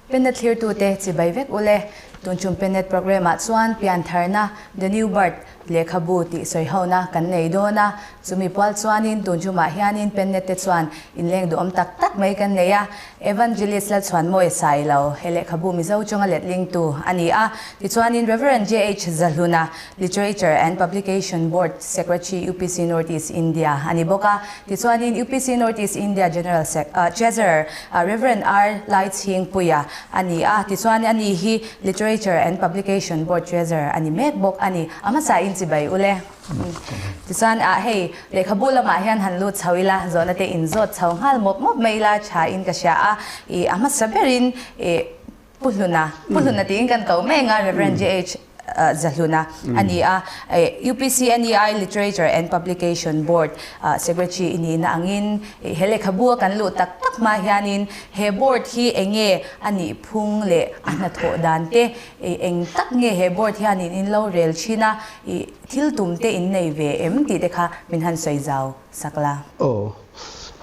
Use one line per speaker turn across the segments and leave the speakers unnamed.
penet clear tu te chi bai vek ule tunchum penet program at chuan pian tharna the new birth lekhabu ti soi hona kan nei do na chumi pal chuanin tunchuma hianin penet te chuan inleng du om tak tak mai kan neya evangelist la chuan moi sai lo hele khabu mi zo chunga letling tu ani a ti chuanin reverend JH Zalhuna literature and publication board secretary UPC Northeast India ani boka ti chuanin UPC Northeast India general treasurer reverend R Lights Hing Puya ani a ti chuanin ani hi literature and publication board treasurer ani mek bok ani ama sa in si bai ule tisan a hey lekhabu lama hian hanlu chawila zona te inzot chawhal mop maila cha in ka sha a e ama saberin e puluna tin kan ko menga reverend JH Zalhuna ani a UPC NEI literature and publication board secretary ini na angin hele khabu kan lu tak tak ma hianin he board hi enge ani phung le ana tho dante eng tak nge he board hianin in lo rel china thil tumte in nei ve em ti dekha min han soi jaw sakla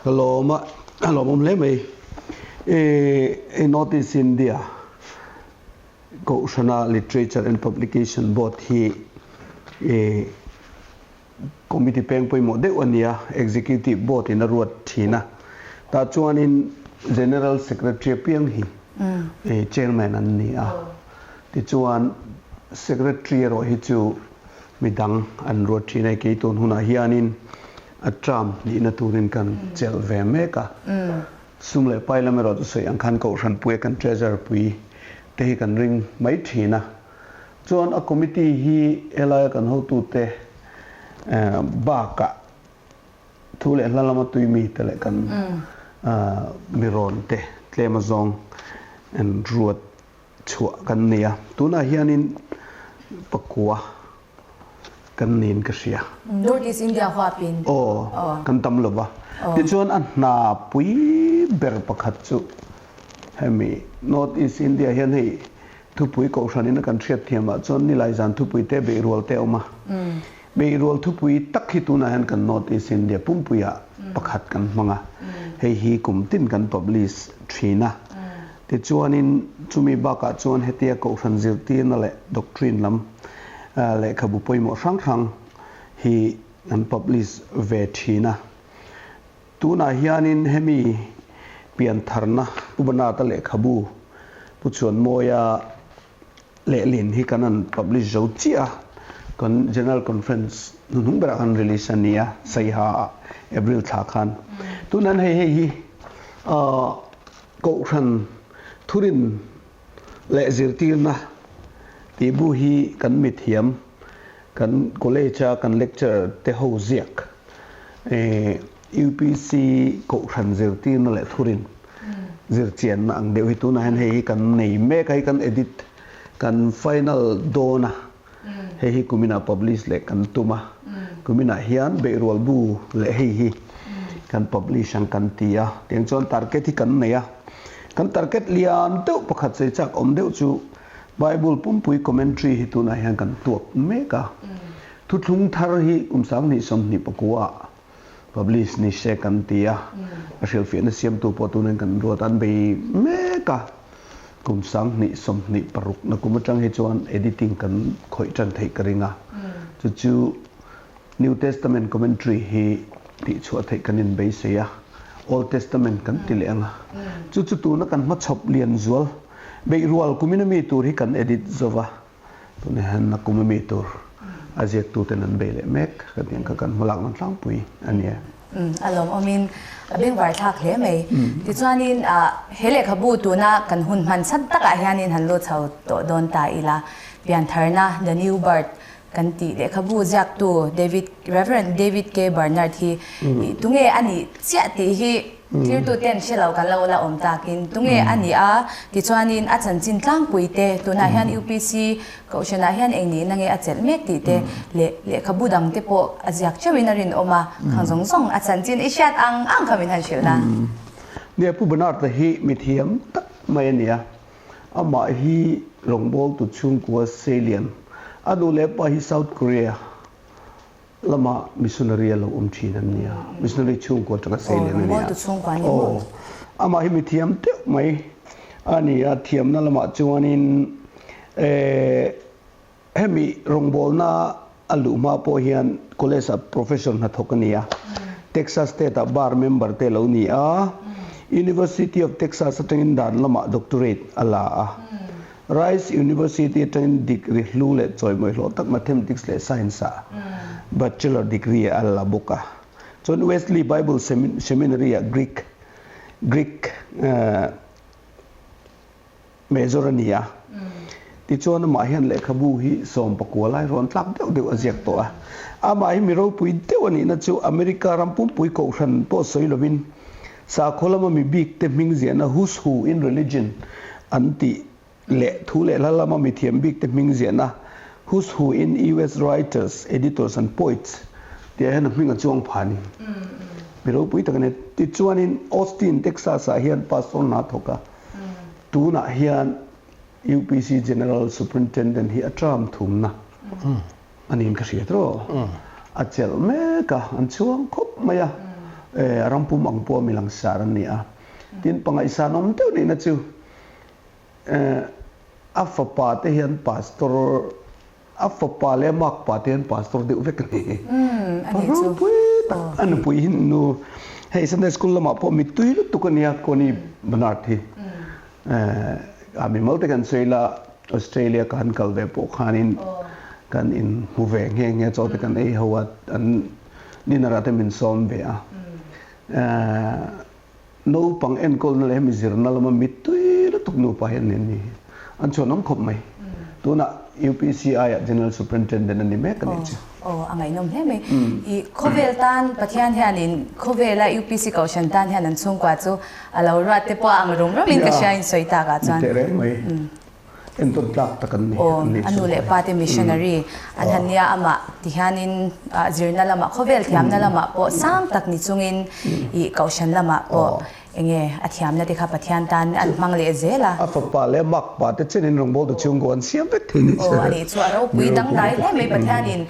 hello mom le mai in Northeast India Koshana Literature and Publication Board hi committee peng poi mo de wania executive board in a ruat thina ta chuan in general secretary piang hi chairman an ni a ti chuan secretary ro hi chu midang an ruat thina ke ton huna hianin atram ni na turin kan chel ve meka sumle parliament ro sei ang khan ko ran pui kan treasurer pui te kan ring mai thina chuan a committee hi ela kan ho tu te ba ka thule hlalama tui mi tele kan miron te tlema zong en ruat chua kan nia tuna hianin pakua kan nin ka sia
Northeast India hwapin
kan tam lova ti chuan an na pui ber pakhat chu hemi Northeast India hian hei thupui ko hranin kan thiat thiama chon ni lai jan thupui te be rol te oma be rol thupui tak hi tuna han kan Northeast India pumpuya pakhat kan manga hei hi kumtin kan publish thina ti chuanin chumi baka chuan hetia ko hran zirti na le doctrine lam le khabu poimo rang hi an publish ve thina tuna hianin hemi pian tharna ubana ta le khabu puchon moya le lin hi kanan publish zo chia kan general conference nung bra kan release ania sai ha April tha khan tunan hei ko ran thurin le zirtir na tibu hi kan mithiam kan college kan lecture te ho ziak UPC ko ran zirtir na le thurin zirchian na ang deu hi tuna han hei kan nei me kai kan edit kan final dona hei kumina publish le kan tuma kumina hian be rol bu le hei kan publish ang kan tia tiang chon target hi kan neya kan target lian deu pakhat sei chak om deu chu Bible pumpui commentary hi tuna hian kan tuak meka thutlung thar hi umsang ni som ni pakua publish ni second tia ashil fi na siam tu potunen kan ruatan be meka kumsang ni som ni paruk na kumachang he chuan editing kan khoi chan thei karinga chu New Testament commentary hi ti chu thei kanin be seya Old Testament kan tilenga chu tu na kan ma chop lian zual be rual kumina mi tur hi kan edit zova tune han na kumimi tur azek tu tenan be le mek kan kan malak nan tlang pui ania
alom amin abeng war thak hle mai ti chuanin hele khabu tu na kan hun man san taka hianin han lo chau to don ta ila pian tharna the new birth kan ti le khabu jak tu Reverend David K Barnard hi tunge ani chia ti hi clear to ten shelo kan lo la om takin tunge ani a ti chuanin a chan chin tlang puite tuna hian UPC ko shana hian engni nange a chel mek ti te le khabu dang te po azyak chawinarin oma khangjong song a chan chin ishat ang khamin han shilna
ne pu banar ta hi mithiam tak mai ania ama hi rongbol tu chung ko Australian adu le pa hi South Korea lama missionary lo thina nia missionary chung ko taka Australia nia ama hi mithiam te mai อันนี้เทียมนั่นละมาจวนนินเฮมีรงบอลน่าอลูมาพอเฮียนคอลเลจโปรเฟสชั่นหัดทกันเนี่ยเท็กซัสสเตทบาร์เมมเบอร์เตลานี่University of Texas ตั้งอินดานละมาด็อกเตอร์เรตอัลลาRice University ตั้งดีกรีลูเล่จอยมวยโลตัก Mathematics เล่ Science Bachelor degree อัลลาบุกะจน Wesley Bible Seminary Greek major เนี่ยที่ชวนมาเห็นเลขบูฮีสมประกวดไล่ร้อนทับเดียวอาเซียตัวมาให้มีเราปุยเดียวนี้นะจูอเมริการำปุ่มปุยกอชันโพสต์ลวินสาคนละมันมีบิ๊กเต็มมิงเสียนะ Who's Who in Religion อันที่เละทุเละแล้วละมันมีเทียมบิ๊กเต็มมิงเสียนะ Who's Who in U.S. Writers Editors and Poets เดี๋ยวให้นักมิงกันช่วงผ่านมีเราปุยตั้งแต่ที่ชวนในออสตินเท็กซัสเฮียนพาสโตนาทกะตูน่ะเฮียนUPC General Superintendent ที่อัตรามทุ่มนะอันนี้ก็เสียตรออาเจลเมกะอันช่วงครบไหมอะรำปุ่มอังปัวมีหลังสารนี่อ่ะที่ปังไอสานอมเท่านี้นะจูอัฟปาเทียนพาสตอร์อัฟปาเลมักปาเทียนพาสตอร์เดือดเวกนี่
อันนี้จู
อันปุยหินนูให้สันเดสกุลละมาพอมิตุยตุกันเนี่ยคนนี้บนาทีอามีมาแต่กันเซลาออสเตรเลียกันกัลเวปอขานินกันอินหูเวงเฮงเนี่ยจอดกันหัวอันนี่นาราเตมินซอมเบียโนปังเอ็นกอลนั่นแหละมิจิรนัลมันมิตุยแล้วตุกนูไปเห็นนี่อันชวนน้องขบไหมตัวน่ะ UPCI General Superintendent นั่นนี่แม่กันเนี่ย
อันไหนน้องเห็นไหมอีโคเวลตันปะเทียนเฮียนินโคเวลและ UPC เกาชันตันเฮียนันช่วงกว่าจูเรารัดเตปอังรุมเรามินกระชายสวยตากาจัน
เตะเร่งไหมเอ็นต้นตักตะกันนี่
อันนู้นเลยปาร์ตี้มิชชันนารีอันฮันเนียอามาที่เฮียนินจีร์นัลละมาโคเวลที่ยามนัลละมาปอสามตักนิจุงินอีเกาชันละมาปอเองอาทิตย์นั้นที่ข้าพเจ้าตันอันมังเลเซล่ะ
ฝรั่งเล่มักปาแต่เช่นรงบอลตัวชิงกวนเสียบทีนี้
อันนี้ชัวร์เราคุยตั้งได้เลยไม่ปะเทียนิน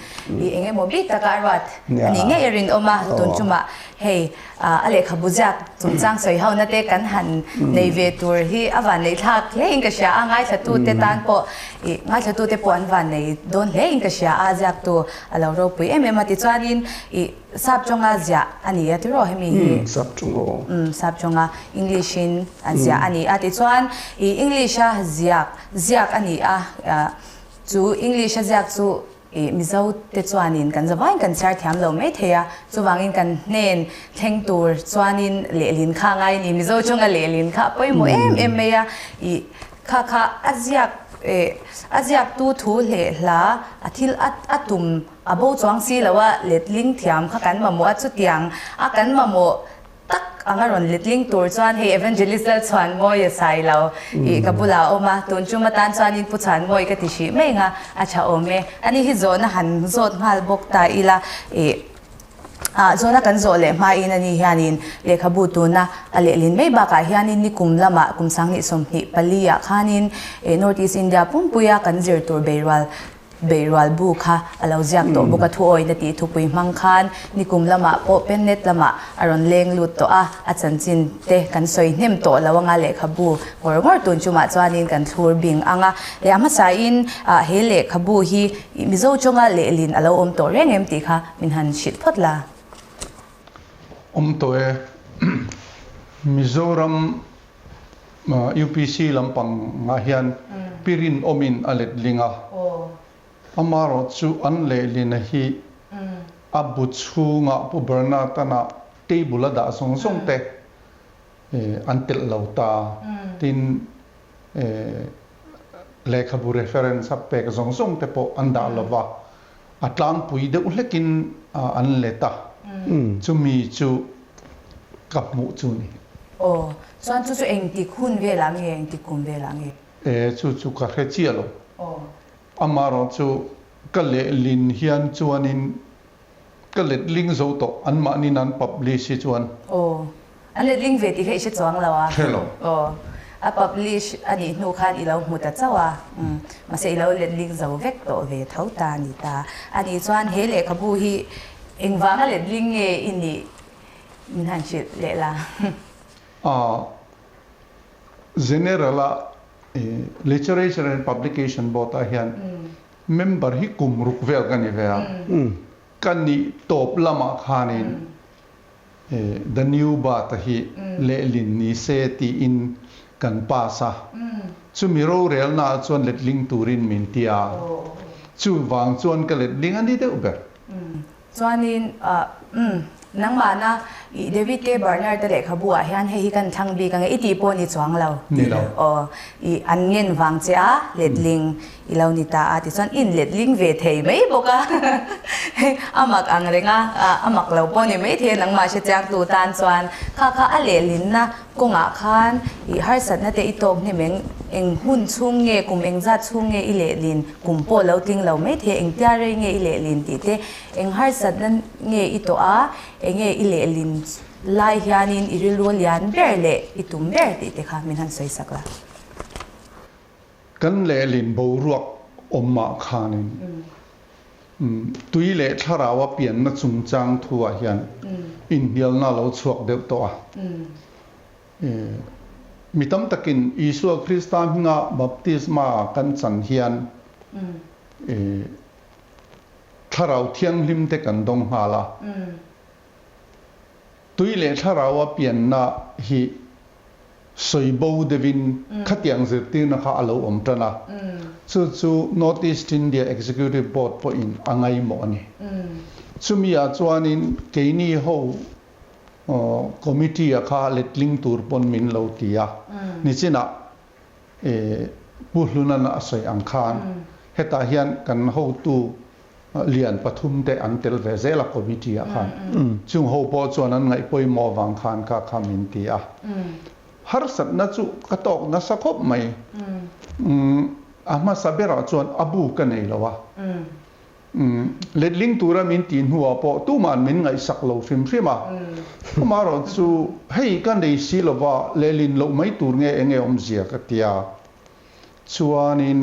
เองโมบิตตะการวัดอันนี้ไงรินออกมาตุนจุมาเฮ้อะไรขบุจักจุนจังสวยเฮานั่นเตกันหันในเวทัวร์ที่อวันในทักเล่นกระชาง่ายชัดตัวเตตันปอง่ายชัดตัวเตปอนวันในโดนเล่นกระชาอาจักตัวเราคุยมาติดจารินสับจงอาเซียอันนี้ที่เราให้มี
สับจง
สับจงอาอังกฤษอาเซียอันนี้ติดจวนอังกฤษอาเซียอันนี้จูอังกฤษอาเซียจูมิจาวติดจวนินกันจะว่ากันชาร์ที่ทำเราไม่เทียจูวางินกันเน้นเทงตัวจวนินเลี้ยลินข้างไงนี่มิจาวจงอาเลี้ยลินข้าไปโมเมียข้าอาเซียตัวทูเล่ละอาทิตย์อัตุมอาบูจวงซีแล้วว่าเล็ดลิงเทียมข้ากันมาโมอัดสุดยังกันมาโมตักอังการวันเล็ดลิงตัวจวนให้เอเวนเจลิสต์ชวนโมยใส่เรากับบุลาออกมาตุนจุมาตันชวนินผู้ชวนโมยก็ติชิไม่งะอาชาโอเมอันนี้ฮิโซนะหันโซนมาบกตาอีละโซนกันโซเลมาอินนี่ฮานินเลขบูตุนะอะไรลินไม่บากาฮานินนี่กุมละมากุมสังนิสมนิปลียาขานินNorth East India ปุ่มปุยกันเจอตัวเบรวัลบุค่ะเราเรียกตัวบุกทั่วอินดีทุกปุยมังคันนิคุมละมาโปเป็นเน็ตละมาอารอนเลงลุดตัวอาจารย์จินเตกันสวยเนิ่มตัวแล้วว่างาเลขบูวอร์งอร์ตุนจุมาจวานินกันทัวร์บิงอ่างเลยอามาสายินเฮเลขบูฮีมิโซจงาเลลินเราตัวเร่งเอ็มตีค่ะมินหันชิดพดละ
ตัวมิโซรัมUPC ลำปังมาเฮียนปิรินอมินอเลดลิงอามาโรจูอันเลลินฮีอับบุชูงะปุบรนาตนะเทบุลดาสงเตอันเตลลาวตาตินเลขบุเรฟเฟรนซ์เปกสงเตปอันดาลวะอัตลานปุยเดอุเลกินอันเลตาจูมีจูกับมุจูนี่
ส่วนจูเองติคุณเวลาเองติคุมเวลาเอง
จูกะเฮจิโลอามาโรจูกะเลลินเฮียนจวนินกะเลลิงโซโตอันมานินันพับลิชจวน
อันเลลิงเวทีเคยชิดจวงแล้ว
เฮโล
พับลิชอันนี้นูคันอีเราหมดแต่เจ้ามาเสียเราเลลิงโซเวกโตเวทเท่าตานี่ตาอันนี้จวนเฮเลขบูฮีเองวางเลลิงอินนี่มินหันชิดเลล่ะ
general literature and publication board a hian member hi kumruk vel kan ni ve kan ni top lama khanin the new ba ta hi le lin ni se ti in kan pa sa chu mi ro rel na chuan let ling turin min tia chu wang chuan ka let ling ani de uber
chuanin nang mana i David K Barnard te lekha bua hian hei kan thang bi kang iti po ni chuang lo
ni lo
i an ngen wang cha letling i lo ni ta a ti chuan in letling ve thei mai boka amak ang renga amak lo po ni mai the nang ma she chang tu tan chuan kha a le lin na konga khan i har sat na te i tok ni meng eng hun chung nge kum eng za chung nge i le lin kum po lo ting lo mai the eng tia re nge i le lin ti te eng har sat nan nge i to a enge i le lin lai hianin i ril lian ber le i tum ber ti te kha min han soi sakla
kan le lin bo ruak omma khanin tui le tharawa pian na chung chang thua hian in hial na lo chuak deuh to a mitam takin Isu Kristam nga baptisma kan chan hian tharau thiang lim te kan dong hala tui le tharawa pian na hi soibo devin khatiang zirti na kha alo om tana chu North East India Executive Board po in angai mo ani chumia chuanin keini ho committee akha letling tur pon min lo tia ni china puhluna na asoi ang khan heta hian kan ho tu lian pathum te antel ve zela committee akhan chung ho po chuan an ngai poi mo wang khan ka khamin tia har sat na chu katok na sakhop mai ama sabera chuan abu ka nei lawa letling tura min tin huwa po tu man min ngai sak lo fim fima maro chu hei kan dei si lova lelin lo mai tur nge enge om zia ka tia chuanin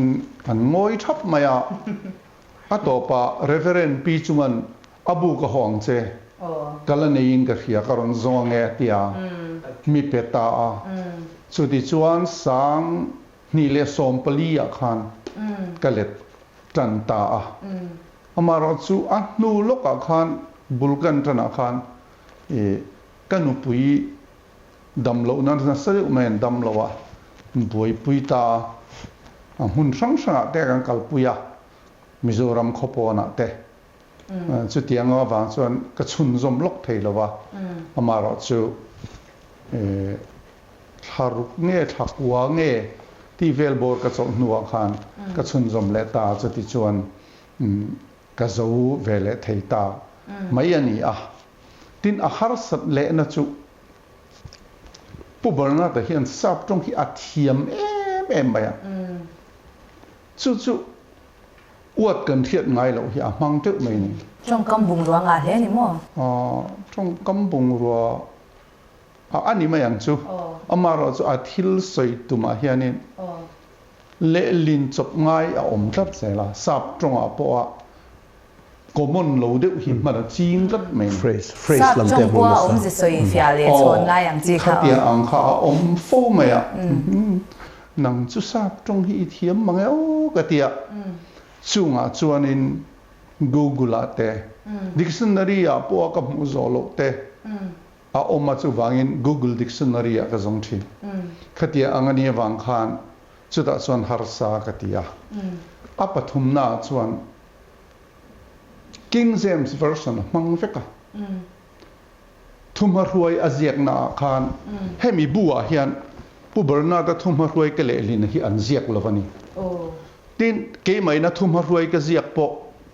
an ngoi thap maya atopa reverend pi chungan abu ka hong che kalanein ka khia karon zonge tia mi peta a chu ti chuan sang ni le som pali a khan kalet tan ta a amaro chu a nu loka khan bulkan tana khan kanu pui damlo na sari men damlo wa boi pui ta hun sang sang te kan kal puya Mizoram khopona te chu tianga wa chuan ka chun zom lok thei lawa amaro chu tharuk nge thakwa nge ti vel bor ka chok nuwa khan ka chun zom le ta chu ti chuan ka zo vele thei ta mai ani a tin a har sat le na chu pu barna ta hian sap tong hi athiam em baya chu uat kan thiat ngai lo hi a mang te mai ni
trong kam bung ruang a he ni mo
trong kam bung ruwa ani mai ang chu amaro chu a thil soi tuma hianin le lin chop ngai a om tlat zela sap trong a po a common lo de hi ma da ching tlat mai
phrase lam te
bo om ze soi fia le chon ngai ang chi kha
tia ang kha om fo mai a nang chu sap trong hi thiam mangai o ka tia chunga chuanin Google ate dictionary a po ka mu zolo te a oma chu wangin Google dictionary a ka zong thi khatia angani wang khan chuta chuan harsa katia a pathum na chuan King James version mang veka thumar huai aziak na khan hemi buwa hian pu barna ta thumar huai ke le lin hi an ziak lovani tin ke mai na thumar huai ka ziak po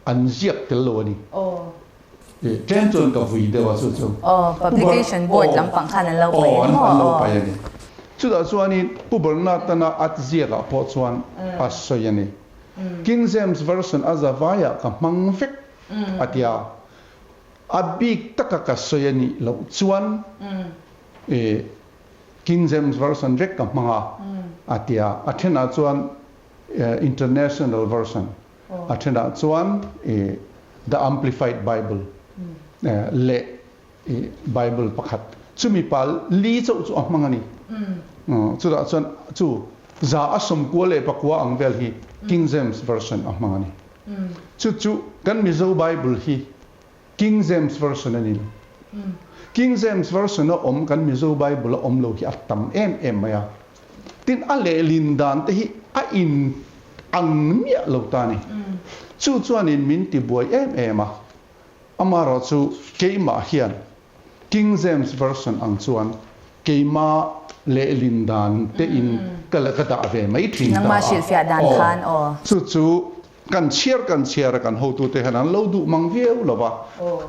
an ziak tel lovani chen chon ka vui de wa chu
publication board lampang khan an lo pai
an lo pai ani chu da chuani pu barna ta na at ziaka po chuan asoyani King James version azavaya ka mang vek atia abik taka ka soyani lo chuan King James version vek ka manga atia athena chuan international version athena chuan the amplified bible le bible pakhat chumi pal li chu chu mangani chu da chuan chu za asom ko le pakwa angvel hi King James version amangani chu kan Mizo Bible hi King James version ani King James version om kan Mizo Bible om lo hi atam em maya tin ale lindan te hi a in ang mia lo ta ni chu chuan in min ti boy em a amaro chu keima hian King James version ang chuan keima le lindan te in kalakata ve mai thin
nang ma shil fia dan khan
chu kan share kan ho tu te hanan lo du mang vieu lova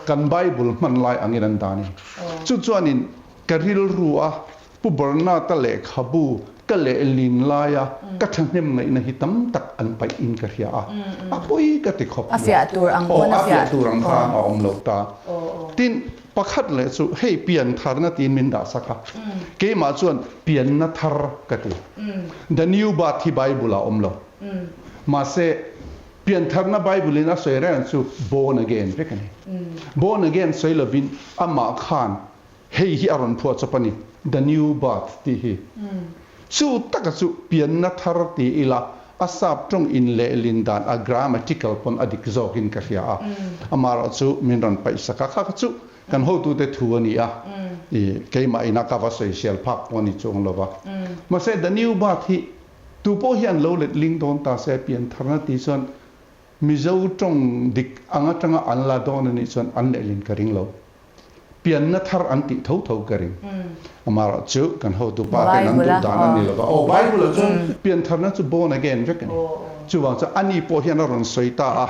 kan Bible man lai angin an dani chu chuan in karil ruwa pu borna ta le khabu ka le lin laya ka thangnem ngai na hitam tak an pai in ka hia a poi ka ti khop
a fia tur ang bon a fia
tur ang kha om lo ta tin pakhat le chu hei pian tharna tin min da saka ke ma chuan pian na thar ka ti the new birth hi Bible a om lo ma se pian tharna Bible in a soiran chu born again vekani born again soilovin ama khan hei hi aron phu chapani the new birth ti hi chu taka chu pian na thar ti ila asap trong in le lindan a grammatical pon adik zokin ka hia amara chu minron paisa ka kha chu kan ho tu te thu ani a i keima ina ka va social phak poni chong lova ma se the new birth hi tu po hian lo let ling don ta se pian tharna ti son Mizo trong dik anga tanga an la don ni chon an le lin karing lo pian na thar an ti tho karing amara chu kan ho tu pa kan an tu dan ani lo Bible chu pian thar na chu born again rekan chu wa cha ani po hian ron soita a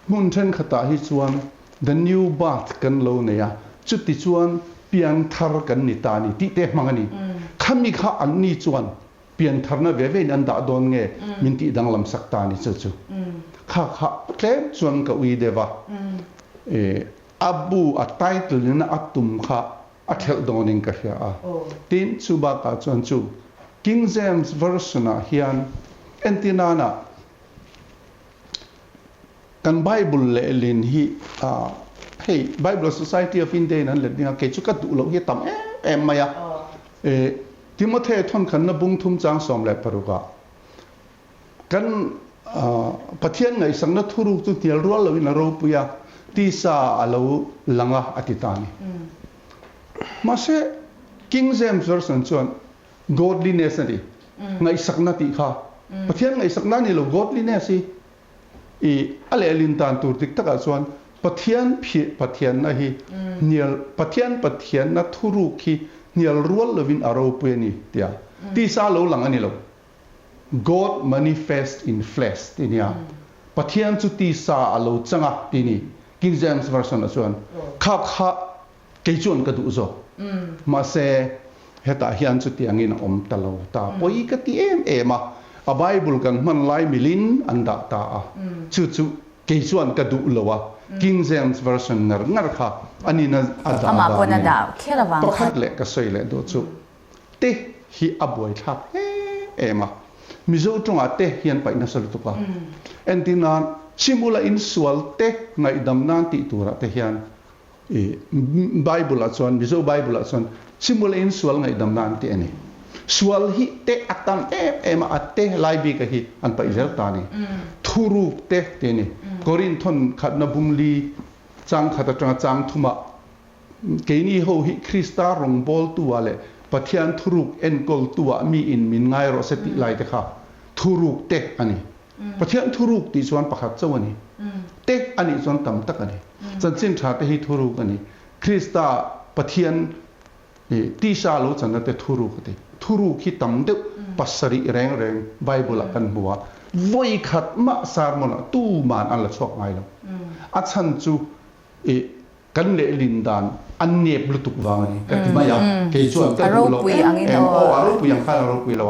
mun then khata hi chuan the new birth kan lo ne ya chu ti chuan pian thar kan ni ta ni ti te mangani khami kha an ni chuan pian thar na ve an da don nge min ti dang lam sak ta ni chu kha tlem chuan ka ui deva abu a title na atum kha a thel doning ka hia a tin chu ba ka chuan chu King James version a hian entinana kan Bible le lin hi hey Bible Society of India nan le dinga ke chu ka tu lo hi tam em maya Timothy thon khan na bung thum chang som le paruga kan pathian ngai sang na thuru tu tial rual lo in ro puya ti sa alo langa atitani ma se King James version chuan godliness ani ngai sakna ti kha pathian ngai sakna ni lo godliness i ale lintan tur tik taka chuan pathian na hi nial pathian na thuru khi nial rual lovin aro puani tia ti sa lo lang ani lo God manifest in flesh tinia pathian chu ti sa alo changa tini King James version a chuan kha ke chuan ka du zo ma se heta hian chu ti angin om talo ta poi ka ti em a Bible kan man lai milin anda ta a chu ke chuan ka du lowa King James version ngar kha ani na ada
ama ko na da khelawang
pakhat le ka soi le do chu te hi aboi thak ema Mizo tonga te hian pai na sal tu pa entinan simula in sual te ngai dam nan ti tura te hian Bible a chuan Mizo Bible a chuan simula in sual ngai dam nan ti ani sual hi te atam ema ate lai bi ka hi an pai zel ta ni thuru te te ni korin thon khat na bumli chang khata chang thuma keini ho hi Krista rong bol tu wale pathian thuruk en kol tua mi in min ngai ro seti lai te kha thuruk te ani pathian thuruk ti chuan pakhat chawani te ani chuan tam tak ani chanchin tha te hi thuruk ani Krista pathian ti sha lo chan te thuruk te thuruk hi tam de pasari reng Bible kan buwa voi khat ma sarmona tu man an la chok ngai lo a chan chu kan le lindan an nep lutuk wangani ka ti maya ke chuan ka lo aro pui ang kha aro pui lo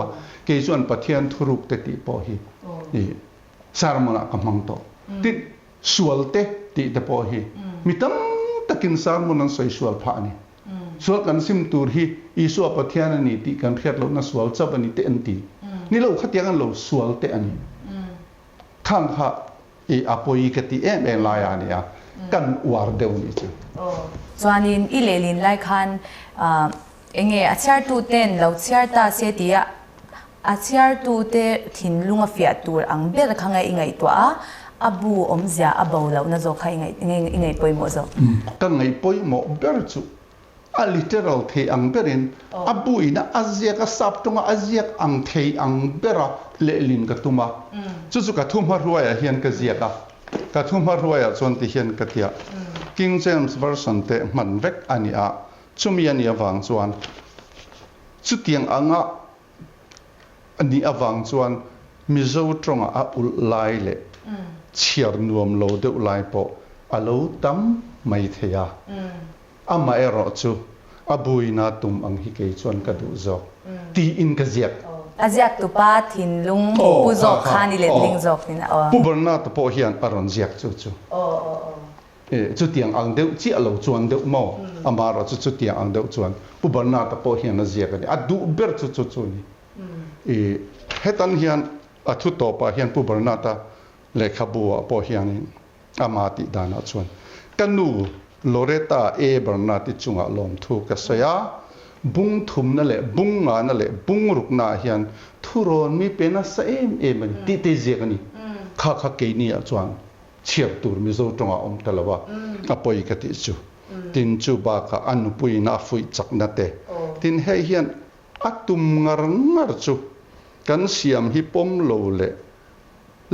ke chuan pathian thuruk te ti po hi sarmona kamang to ti sual te ti te po hi mitam takin sarmona soi sual pha ni sual kan sim tur hi isu pathian ani ti kan khiat lo na sual chap ani te anti ni lo khatiang an lo sual te ani khang kha apoi ka ti em la ya ni a kan war deu ni chu
chuanin i lelin lai khan enge achar tu ten lo chiar ta se tia achar tu te thin lunga fiat tur ang ber khanga ingai to a abu omzia abo lo na zo kha ingai poimo zo
ka ngai poimo ber chu a literal the ang berin abu ina azia ka sap tunga azia ang the ang bera le lin ka tuma chu chu ka thuma ruaya hian ka zia ka thuma ruaya chon ti hian ka tia King James version te man vek ani a chumi ani awang chuan chu tiang anga ani awang chuan mizo tronga a ul lai le chiar nuam lo de ulai po alo tam mai theya ama ero chu abuina tum ang hi ke chuan ka du zo ti in ka ziak
aziak tu pa thin lung pu zo khani le ling zo ni na
pu barna to po hian aron ziak chu chu tiang ang deuh chi alo chuan deuh mo amaro chu tiang ang deuh chuan pu barna to po hian a ziak ani adu ber chu ni hetan hian a thu to pa hian pu barna ta le khabu po hian amati dana chuan kanu Loretta e barna ti chunga lom thu ka soya bung thum na le bung nga na le bung ruk na hian thuron mi pena sa em ti te je ani kha ke ni a chuan chiap tur mi zo tonga om talawa apoi ka ti chu tin chu ba ka anu pui na fui chak na te tin he hian atum ngar chu kan siam hi pom lo le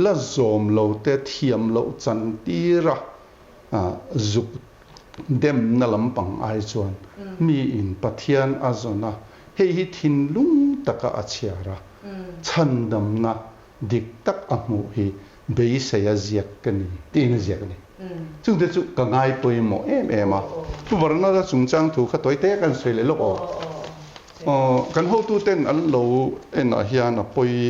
la zom lo te thiam lo chan tira zuk dem na lampang ai chuan mi in pathian azona hei hi thin lung taka achiara chandam na dik tak amu hi bei saya ziak kani tin ziak ni chung te chu ka ngai poimo em a tu warna da chungchang thu kha toy te kan sei le lo kan ho tu ten an lo en a hian a poi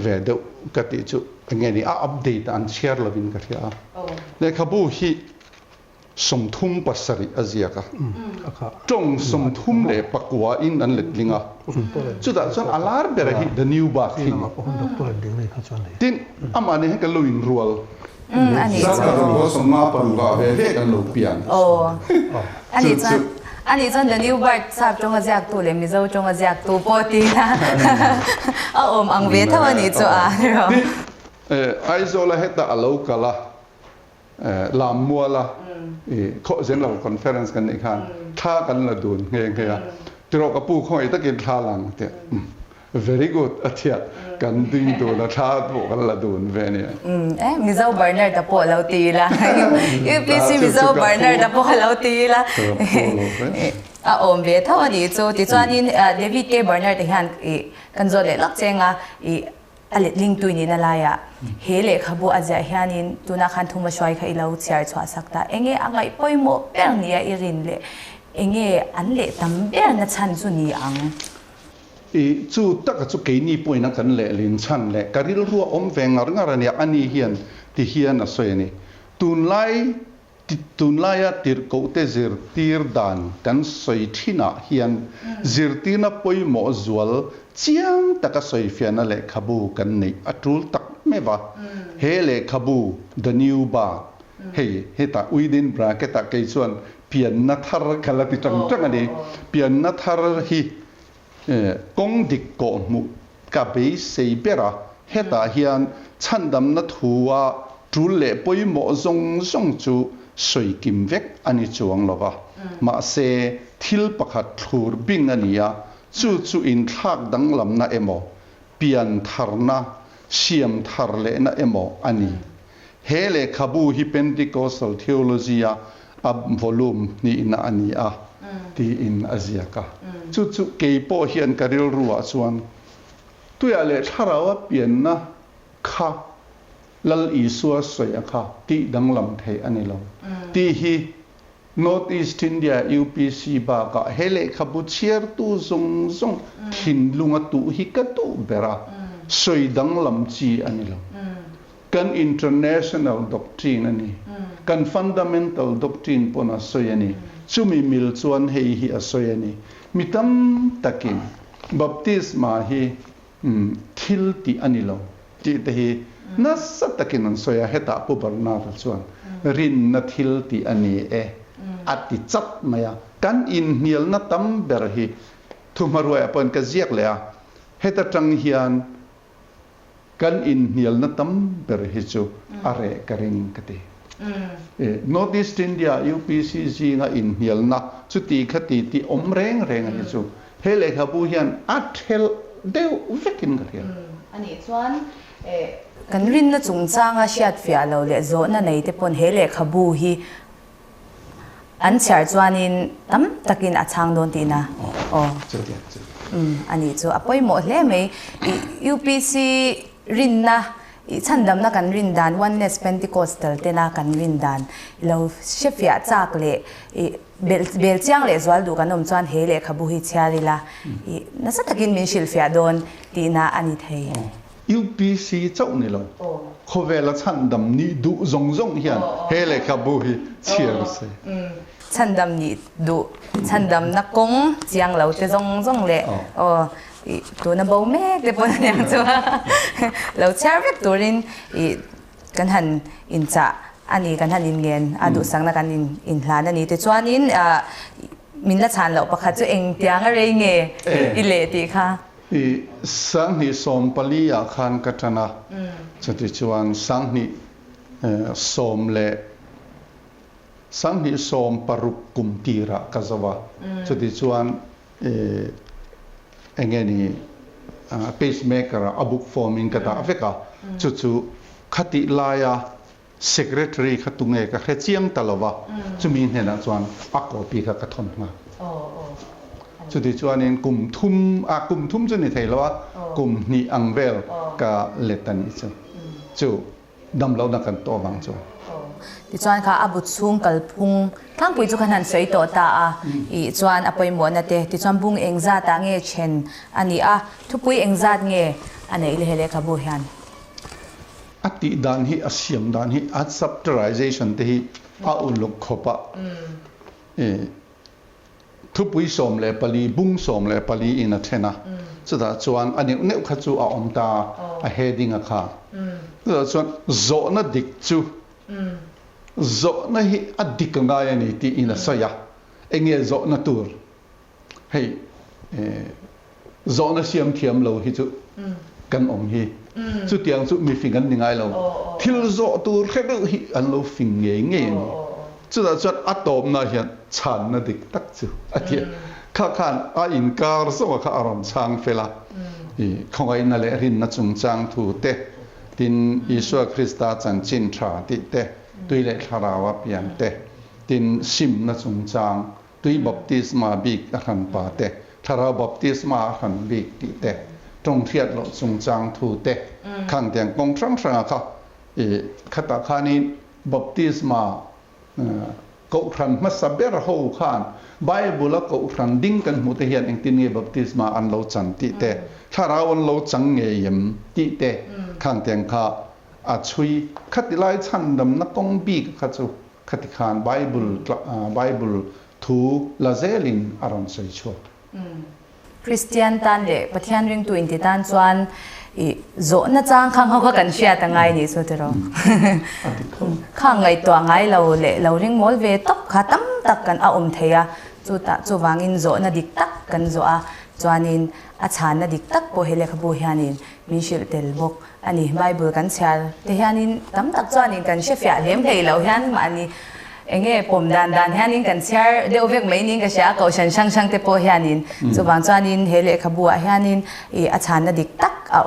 ve de ka ti chu nge ni a update an share lovin ka thia le khabu hi som thum pasari aziaka trong som thum le pakwa in an letlinga chu da chon alar bera hi the new ba thi tin amane he ka loin rual
ani
sa ka ro som ma pan ga ve kan lo pian
ani chan the new bird sap chonga jak tu le mi zo chonga jak tu poti na om ang ve thawani chu a ro
aizola heta alo kala lam muala kho zen lo conference kan ni khan tha kan la dun nge ya tro ka pu khoi ta kin tha lang te very good athia kan ding do la tha bo kan la dun ve ne
mi zo burner da po lo ti la UPC mi zo burner da po lo ti la om ve thawani chu ti chuanin David K burner te han kan zo le lak chenga alit ling tu ni na laya hele khabu aja hianin tuna khan thuma shwai kha ilo chiar chwa sakta enge angai poimo per nia irin le enge anle tam ber na chan chu ni ang
chu tak chu ke ni poina kan le lin chan le karil ru om vengar ngar ni ani hian ti hian a soi ni tunlai ya tir ko te zir tir dan kan soi thina hian zir tina poimo zual chiang taka soi fiana le khabu kan nei atul tak meba he le khabu the new ba hey heta within bracket ta ke chuan pian na thar khala ti tang tang ani pian na thar hi kong dik ko mu ka be sei bera heta hian chandam na thuwa tul le poimo zong chu soi kim vek ani chuang lova ma se thil pakhat thur bing ania chu in thak dang lam na emo pian tharna siam thar le na emo ani hele khabu hi Pentecostal theology a volume ni na ani a ti in aziaka chu ke po hian karil ruwa chuan tuya le tharawa pian na kha lal isua soya kha ti dang lam thei ani lo ti hi North East India UPC ba ka hele khabu chiar tu zong thin lunga tu hi ka tu bera soi dang lam chi ani lo kan international doctrine ani kan fundamental doctrine pona soi ani chumi mil chuan hei hi a soi ani mitam takin baptisma hi thil ti ani lo ti te hi na sa takin an soya heta pu barna chuan rin na thil ti ani ati chat maya kan in nial na tam ber hi thumaroi apon ka ziak le a heta tang hian kan in nial na tam ber hi chu are karing kati North East India UPCC nga in nial na chu ti khati ti om reng reng hi chu hele khabu hian athel deu vekin ka hian
ani chuan kan rin na chung changa hiat fia lo le zo na nei te pon hele khabu hi an char chuanin tam takin a chang don ti na ani chu apoi mo hle mai UPC rin na i chandam na kan rin dan oneness Pentecostal te na kan rin dan lo shefia chak le bel chiang le zwal du kanom chuan hele khabu hi chiarila na sa takin min shil fia don ti na ani thei
UPC chau ni lo khowela chandam ni du zong zong hian hele khabu hi chiar se
chandam ni du chandam na kong chiang lo te zong zong le tu na bo me te pon yang chu lo char vek turin kan han in cha ani kan han in ngen adu sang na kan in hlan ani te chuanin min la chan lo pakha chu eng tiang a rei nge i le ti kha
sang ni som pali ya khan katana chati chuan sang ni som le sang ni som paruk kum tira kazawa chati chuan engeni pacemaker abuk forming kata afeka chu khati laya secretary khatunge ka khrechiang talawa chumi hena chuan akopi ka kathon nga chu ti chuan in kum thum chu ni theilawa kum ni angvel ka letan chu damlo na kan to wang chu
ti chuan kha abu chung kalphung thang pui chu khanan sei to ta a I chuan apoi mo na te ti chuan bung engza ta nge chen ani a thupui engzat nge anei le hele khabu hian
ati dan hi asiam dan hi at subtrization te hi a uluk khopa thupui som le pali bung som le pali in a thena chuda chuan ani neu kha chu a omta a heading a kha chuda chuan zo na dik chu zo na hi adik nga ya ni ti ina saya enge zo na tur hey zo na siam thiam lo hi chu kan om hi chu tiang chu mi fingan ni ngai lo thil zo tur khebe hi an lo fing nge nge ni chu da chuan atom na hian chan na dik tak chu atia kha khan a in kar so kha aram chang fela khongai na le rin na chung chang thu te tin Isua Krista chan chin tha ti te tui le tharawa pian te tin sim na chung chang tui baptisma bik a khan pa te thara baptisma a khan bik ti te tong thiat lo chung chang thu te khang tiang kong trang sang kha khata khanin baptisma ko khan ma saber ho khan bible ko khan ding kan mu te hian eng tin nge baptisma an lo chan ti te thara on lo chang nge yem ti te khang tiang kha a chui khati lai chan dam na kong bi kha chu khati khan bible thu la zelin aram sei chu
Christian tan le pathian ring tu in ti tan chuan zo na chang khang ho kan sia ta ngai ni so te ro khang ngai to ngai lo ring mol ve top kha tam tak kan a theya chu wangin zo na dik tak kan zo a chuanin a chan na dik tak po hele khabu hianin min shil tel bok ani bible kan chal te hianin tam tak chuanin kan shefia lem thei lo hian ma ani enge pom dan hianin kan char deovek mai ning ka sha ko shan sang te po hianin chu wang chuanin hele khabu a hianin a chan na dik tak a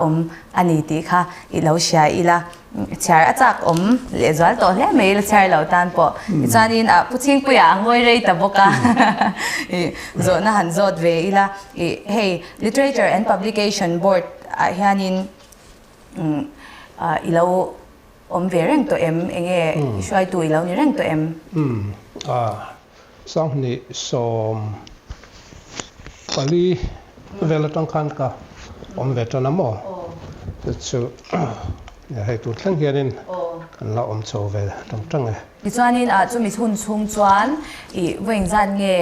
ani ti kha I lo sha ila char a chak le zwal to hle mai le char lo tan po chuanin a puching puya ngoi rei ta boka zo na han zot ve ila hey literature and publication board a hianin ilo ve reng to enge shwai tu ilo ni reng to
sang ni som pali velatang khan ka vetana mo chu ya hai tu thlang hianin kan la cho ve tang
ti chuanin a chu mi chun chung chuan weng zan nge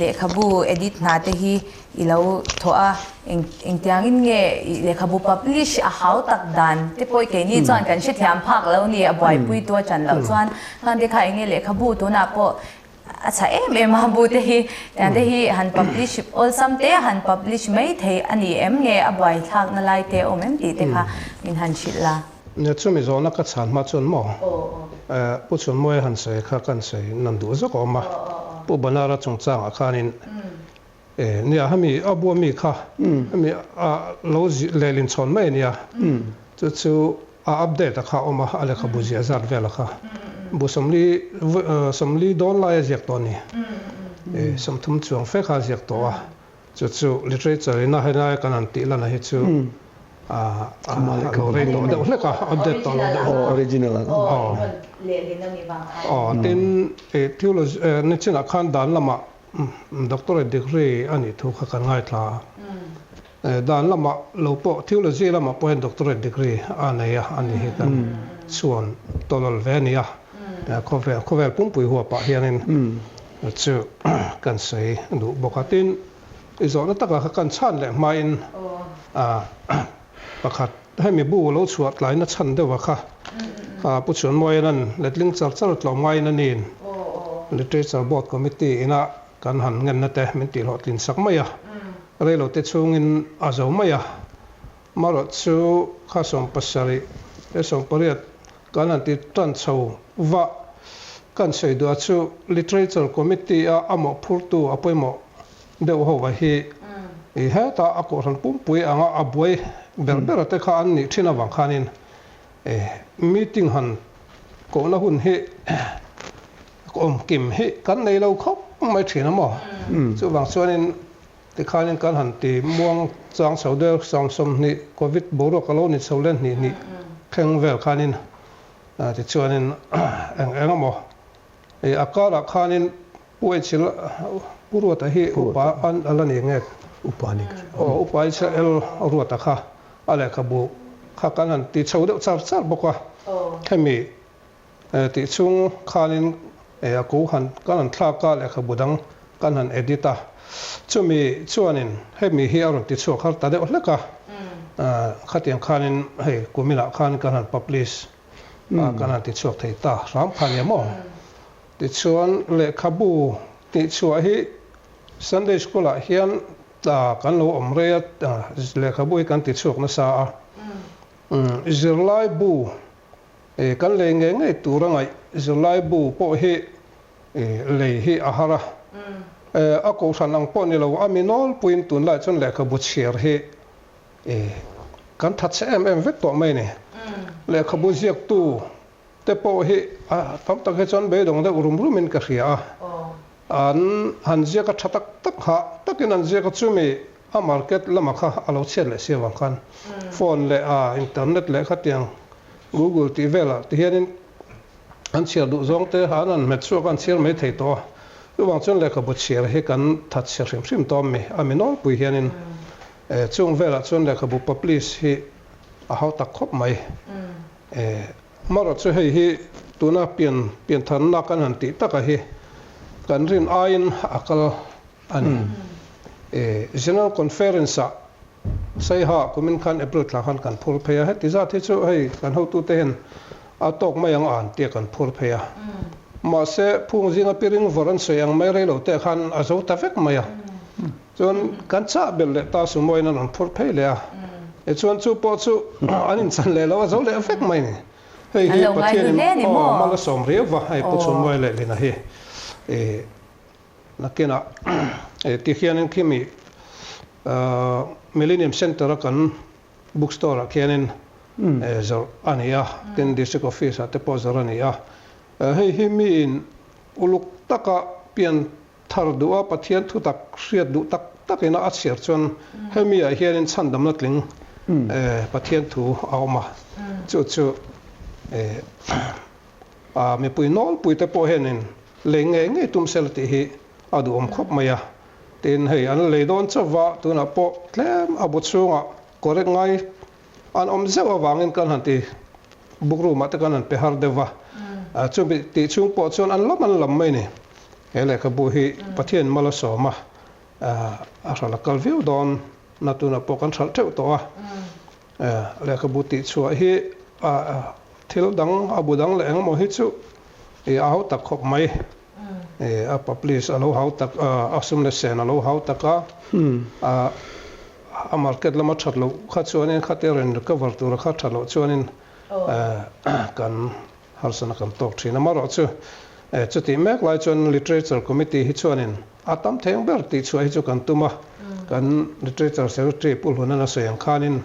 le khabu edit na te hi ilo thoa eng tiangin nge le khabu publish a hau tak dan te poi ke ni chuan kan she thiam phak lo ni a boy pui to chan lo chuan kan de khai nge le khabu to na po acha em bu te hi ande hi han publish all some te han publish mai thei ani em nge abai thak na lai te om em ti te kha min han shila
ne chu mi zo na ka chan ma chun mo pu chun moi han se kha kan se nan du zo ko ma pu banara chung chang a khanin nia hami abu mi kha hami lo le lin chon mai nia chu update kha oma ale kha buji azat vela kha bu somli don la ya to ni som thum chuang fe kha jek to a chu literature na ha na kan an ti la na he chu lo re to de le ka update to lo
original
le le na mi bang
tin theology ne china khan dan lama doctorate degree ani thu kha kan ngai thla dan lama lo po theology lama point doctorate degree anaya ani he kan chuan tolol venia cover pumpui huwa pa hianin chu kan sei du bokatin izona taka kan chan le main pakhat hemi bu lo chuat lai na chan dewa kha pu chuan moi nan letling char tlo mai na nin literature board committee ina kan han ngen na te min ti lo tlin sak maya relo te chungin azo maya maro chu kha som pasari e som pariat kan an ti tan chho wa kan sei do chu literature committee a amo phurtu apoimo deu ho wa hi e ha ta ako ran pumpui anga aboi berber te kha an ni thina wang khanin meeting han ko na hun he om kim he kan nei lo khop mai thina mo chu wang chuanin te khanin kan han ti muang chang sauder sang som ni covid boro kalo ni solen ni kheng vel khanin ti chuanin engamo akara khanin puechil puruata hi upa an alani nge
upani
upai cha el ruata kha ale khabu kha kanan ti chode char bokwa khami ti chung khanin aku han kanan thla ka le khabudang kanan edita chumi chuanin hemi hi aron ti chu khar ta de leka khatiang khanin hei kumila khan kanan publish kanan ti chu thei ta ram khan mo ti chuan le khabu ti chu hi Sunday school a hian ta kan lo omre le khabu kan ti chuk na sa Israelai bu kan le nge turangai Israelai bu po hi le hi ahara ako sanang po ni lo aminol puin tun la chon le khabu chiar hi kan that vek to mai ne le khabu ziak tu te po hi tam tak he chon be dong da urum min ka ria an hanjia ka thatak tak ha takin anjia ka chumi a market lama kha alo chet le se wang khan phone le internet le khatiang google tv la ti hianin an chiar du zong te hanan met chu kan chiar mai thei to wang chon le ka bu chiar he kan that chiar rim to me aminol pui hianin chung vela chon le ka bu publish hi a hau tak khop mai maro chu hei hi tuna pian than na kan han ti taka hi kan rin ain akal an general conference sai ha kumin khan april thla khan kan phur pheya he tiza thi chu hei kan ho tu te hen a tok mai ang an te kan phur pheya ma se phung jinga piring voran soyang mai re lo te khan a zo ta vek maya chon kan cha bel le ta su moi na an phur phei le a chon chu po chu anin chan le lo zo le vek mai ni hei hi pathian ni ma la som re wa hai pu chun moi le na hi nakena ti khianin kimi Millennium Center kan bookstore khianin zor ania tin district office te po zor ania hei hi mi in uluk taka pian thar duwa pathian thu tak hriat du tak takina a chiar chon hemi a hianin chandam na tling pathian thu auma chu mi pui nol pui te po henin lenge tum sel ti hi adu khop maya tin hei an le don chawa tuna po tlem abu chunga korek ngai an zewa wangin kan hanti bukru ma te kan an pe har dewa chu bi ti chung po chon an lam mai ni hele ka bu hi pathian mala so ma a sala kalviu don na tuna po kan thal theu to le ka bu ti chu hi thil dang abu dang le mo hi chu e au tak khop mai a publish alo hau tak asum le sen alo hau taka a market lama thatlo kha chuanin khaterin recover tur kha thalo chuanin kan harsana kan tok thina maro chu chuti mek lai chuan literature committee hi chuanin atam theng ber ti chu hi chu kan tuma kan literature secretary pulhunana soyang khanin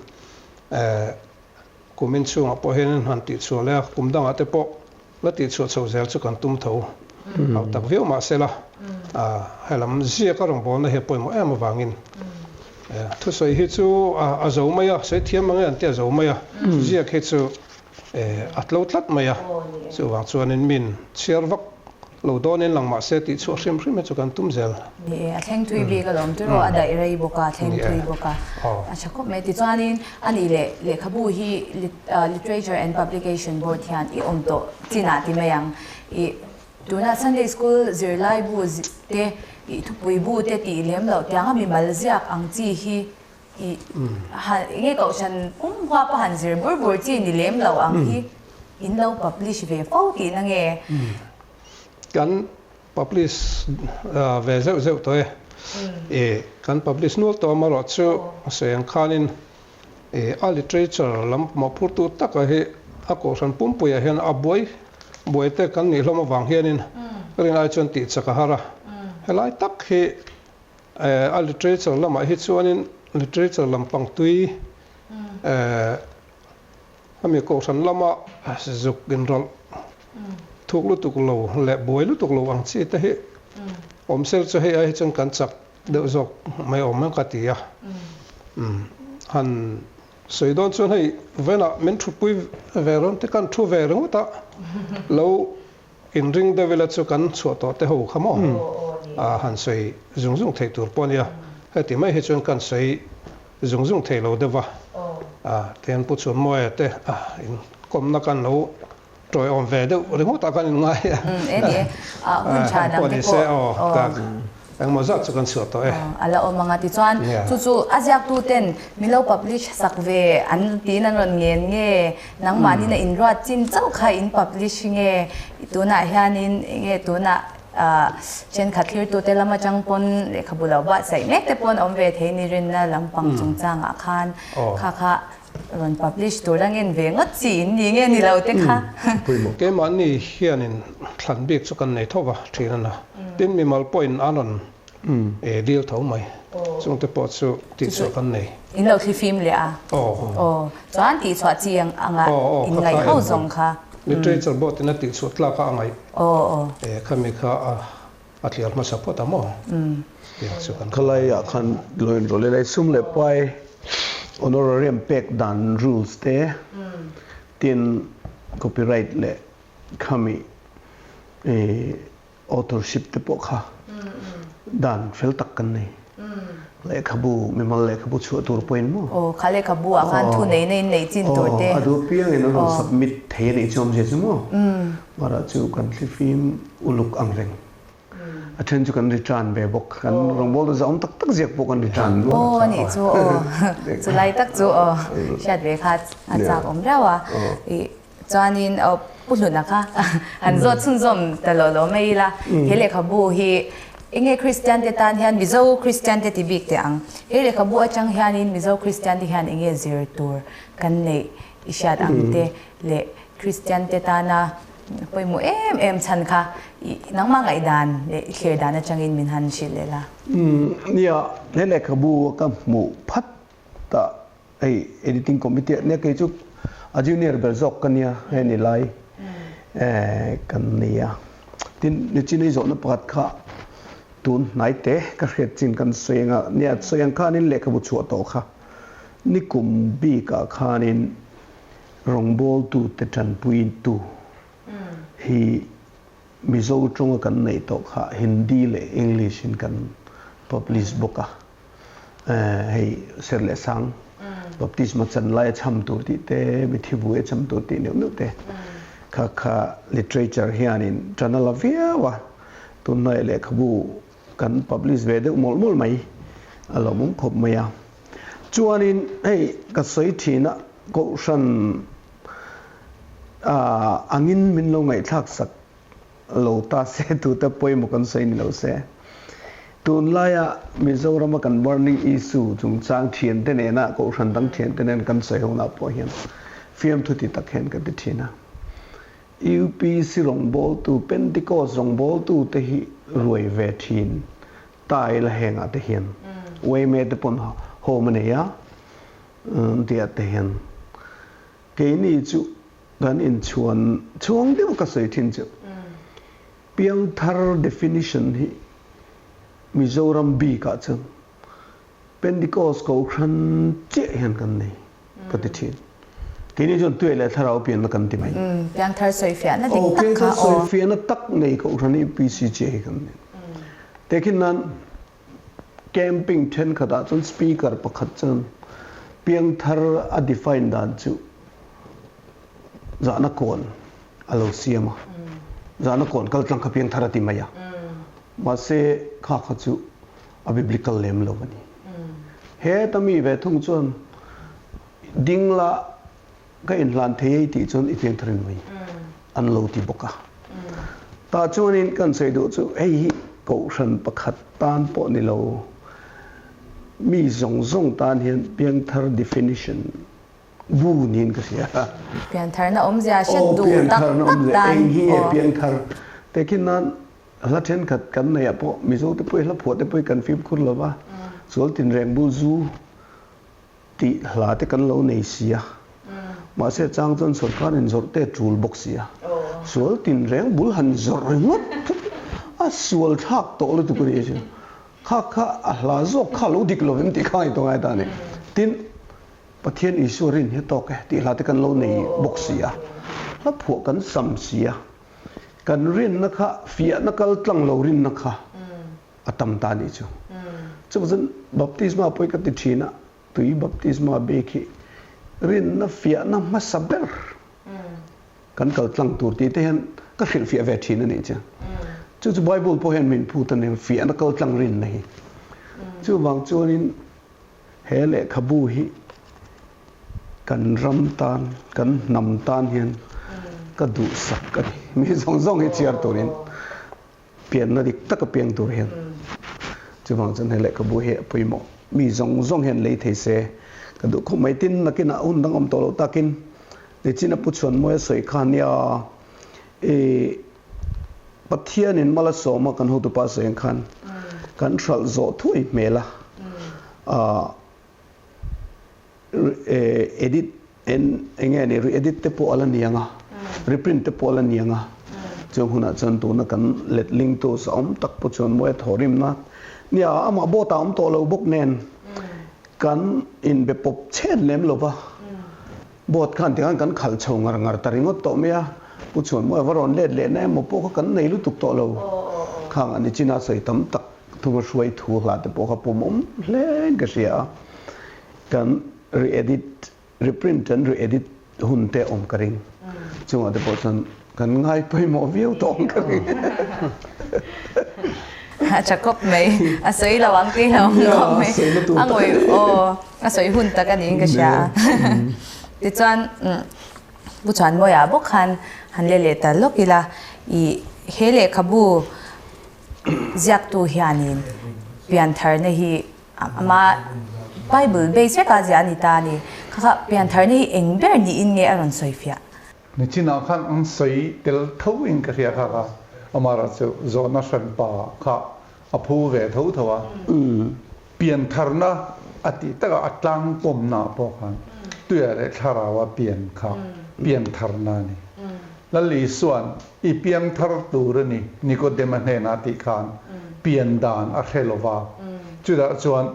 kumin chunga po henin han ti chu le kumdang ate po la ti chu chhozel chu kan tum tho au tak veu ma sela helam zia ka rong bon na he poimo em awangin thu soi hi chu a zo maya sei thiam mang an te zo maya zia khe chu atlo tlat maya chu wang chuanin min cherwak lo donin langma se ti chu hrim hrim chu kan tum zel
ni a theng thui bi ka lom tu ro adai rei boka theng thui boka a chako me ti chuanin ani le khabu hi literature and publication board hian I omto tina ti mayang I tuna Sunday school zirlai bu te I thupui bu te ti lem lo tiang mi mal ziak ang chi hi I nge ko chan hwa pa han zir bur bur chi ni lem lo ang hi in lo publish ve fo ti na nge
kan publish ve zeu zeu to kan publish no to maro chu sayang khanin a literature lam ma phurtu taka he a ko san pumpuya hian a boy te kan ni hloma wang hianin rin ai chon ti chaka hara helai tak he a literature lama hi chuanin literature lam pangtui ami ko san lama zuk gen rol thuk lu tuk lo le boy lu tuk lo ang chi te he omsel chu he ai chon kan chak de zok mai om ka ti ya han soidon chon hei vena men thupui veron te kan thu verong ta lo in ring de vela chu kan chuato te ho khamo han soi zung thei tur ponia heti mai he chon kan soi zung thei lo de wa ten pu chu moe te in kom na kan lo troi on ve de ring ta kan ngai
eni hun cha dang te ko
ang mazat chu kan chuato
ala o mga ti chuan chu aziak tu ten milo publish sakve an tin an ron ngen nge nang mani na inrat chin chau kha in publish nge tuna hianin nge tuna chen khathir tu telama changpon le khabula ba sai mek te pon omve theini rin na lampang chungchang a khan kha ron publish to rangin ve ngat chi ni nge ni lo te kha
ke mani hianin thlan bik chu kan nei thowa thina na tin mi mal point anon deal thau mai chung te po chu ti chu kan nei
in lo thi film le a chuan ti chwa chi anga in ngai ho zong kha
literature board na ti chu tla ka angai khami kha atliar ma support amo chu kan
khalai ya khan loin role lai sum le pai honorarium pek dan rules te tin copyright le khami authorship te po kha dan fel tak kan nei le khabu memal le khabu chu tur point mo
khale khabu akan thu nei chin tur te
adu piang eno submit the nei chom je chu mo mara chu kan thli film uluk angreng athen chu kan return be bok kan rongbol zaum tak ziak bok kan return
ni chu chu lai tak chu shat ve kha achak om rawa chuanin puluna kha an zo chun zom talolo meila hele khabu hi inge Christian te tan hian mizo Christian te tibik te ang hele khabu achang hianin mizo Christian te hian inge zir tur kan nei ishat ang te le Christian te tana poimu em chan kha nangma ngai dan le kher dan achangin min han shilela
nia hele khabu ka mu phat ta ai editing committee ne ke chu a junior berzok kania heni lai kania tin ni chinei zo na pakhat kha tun nai te ka hret chin kan soenga nia soeng khanin le khabu chu to kha nikum bi ka khanin rongbol tu te tan puin tu hi mizo chunga kan nei to kha hindi le english in kan publish boka hei serle sang baptisma chan lai cham tur ti te mithibu e cham tur ti ne te kha literature hianin channel avia wa tunai le khabu kan publish ve de mol mai alomum khop maya chuanin hei ka soi thina ko shan angin min lo ngai thak sak โลตาเสตุตะปอยมุกันใส่นี่เราเสตุนลายะมิโซรามากัน burning issue จงจางเทียนเตเนนะก็ฉันตั้งเทียนเตเนนกันใส่ของเราพอเห็นฟิล์มทุติตะเห็นกันติดทีนะ UPC รองบอลตูเป็นติโกสรองบอลตูเตหิรวยเวทีนตายละแหงอะเตเห็นเวเมตปนโฮมันเนียเดียเตเห็นเกนี่จุกันอินชวนช่วงเดียวก็ใส่ทิ้งจุเพียงทาร์ definition ฮิมิโซรัมบีก็จังเป็นดิโกสก็ครันเจเห็นกันนี่ก็ติดทีทีนี้จนตัวเลยถ้าเราเปลี่ยนมากันที่ไหน
ยังทาร์สอยเฟียนั่นดิตัก
ค่ะ
ค่ะ
สอยเฟียนั่นตักนี่ก็ครันนี่ PCJ กันนี่แต่คิดนั้นแคมปิ้งเทนขนาดจนสปีกเกอร์ประคัดจังเพียงทาร์อ define ด้านจุจานกวนอโลเซียมาจานกวนก็ตั้งขเพียงทาร์ติมายามาเสข้าขจุอ biblical เลมโลวันนี้เฮตมีเวทุงจนดิ้งละก็อินลันเทียที่จนอีเพียงทารินไว้อันโลติบกะตาจวนอินกันใส่ดูจุเฮ้ยกูฉันประคัดตานปนิโลมีส่งตานเห็นเพียงทาร์ definition บูนินก็เสีย
เปลี่ยนทาร์น่ะจะเช็ดดูตัก
ตัก
ตัน
เพียงทาร์แต่คิดนั้นละเช่นขัดกันเนี่ยพอมิโซตะปุยละผัวตะปุยกันฟิบคุณหรอวะส่วนตินแรงบูซูติหลาตะกันเราในเสียมาเสียจางจนสุดการอินสุดเตจูลบกเสียส่วนตินแรงบุลหันจรงดส่วนทักโตเลยตุกเรียชข้าหลาโซข้าลูดิกโลวิมติข้าอีตรงไอ้ตาเนี่ยตินประเทศอิสราเอลเฮตอกติหลาตะกันเราในบกเสียแล้วผัวกันสัมเสียกันรินนะคะฟิยนักลังเรารินนะคะอัตมตานี่จูจุดนั้นบัพติศมาไปกันติดชีนะตุยบัพติศมาเบคีรินนะฟิยนะมาสับเบอร์กันกลังตัวที่เห็นก็เห็นฟิยเวทีนั่นเองจ้ะจุดไบเบิลพอเห็นมินพูดนั่นฟิยนักลังรินนี่จุดบางจุดนี้เฮเลขบูฮีกันรำตานกันนำตานเห็นก็ดูสักกันมีส่งให้เชียร์ตัวนี้เปลี่ยนนาฬิกาก็เปลี่ยนตัวเห็นจะฟังจนให้เล็กก็บุเหไปหมดมีส่งเห็นเลยเทเสก็ดูคงไม่ตินนักกินอุ่นตั้งอมตัวเราตากินเดี๋ยวจีนผู้ชนมวยสวยขันยาปัทเทียนินมาละสมากันหูตุปัสเองขันกันชัลโซทุยเมล่าedit en engene ri edit te po ala nianga reprint te po ala nianga chong huna chan tu na kan let link to som tak po chon moi thorim na nia ama bo ta om to lo bok nen kan in be pop chen lem lo ba bot khan ti kan khal chho ngar ngar taringot to mea pu chon moi varon let le na mo po kan nei lu tuk to lo khang ani china sei tam tak thu shwai thu hla te po ka pom om len ka sia kan re-edit reprint and re-edit hunte om karing chunga de posan kan ngai pai mo view tong karing
chakop mai asoi lawang ti lo mai angoi o asoi hun ta kan in ka sha ti chan bu chan mo ya bok han le ta lokila I hele khabu ziak tu hianin pian thar ne hi ama Bible base ka jani ta ni kha pian thar ni engber ni in nge aron soifia
ni china khan ang soi tel thau in ka ria kha amara chu zona shan pa kha aphu ve thau thawa pian tharna ati ta atlang pom na po khan tuya le tharawa pian kha pian tharna ni lali suan I pian thar tur ni nikodema ne na ti khan pian dan a khelova chuda chuan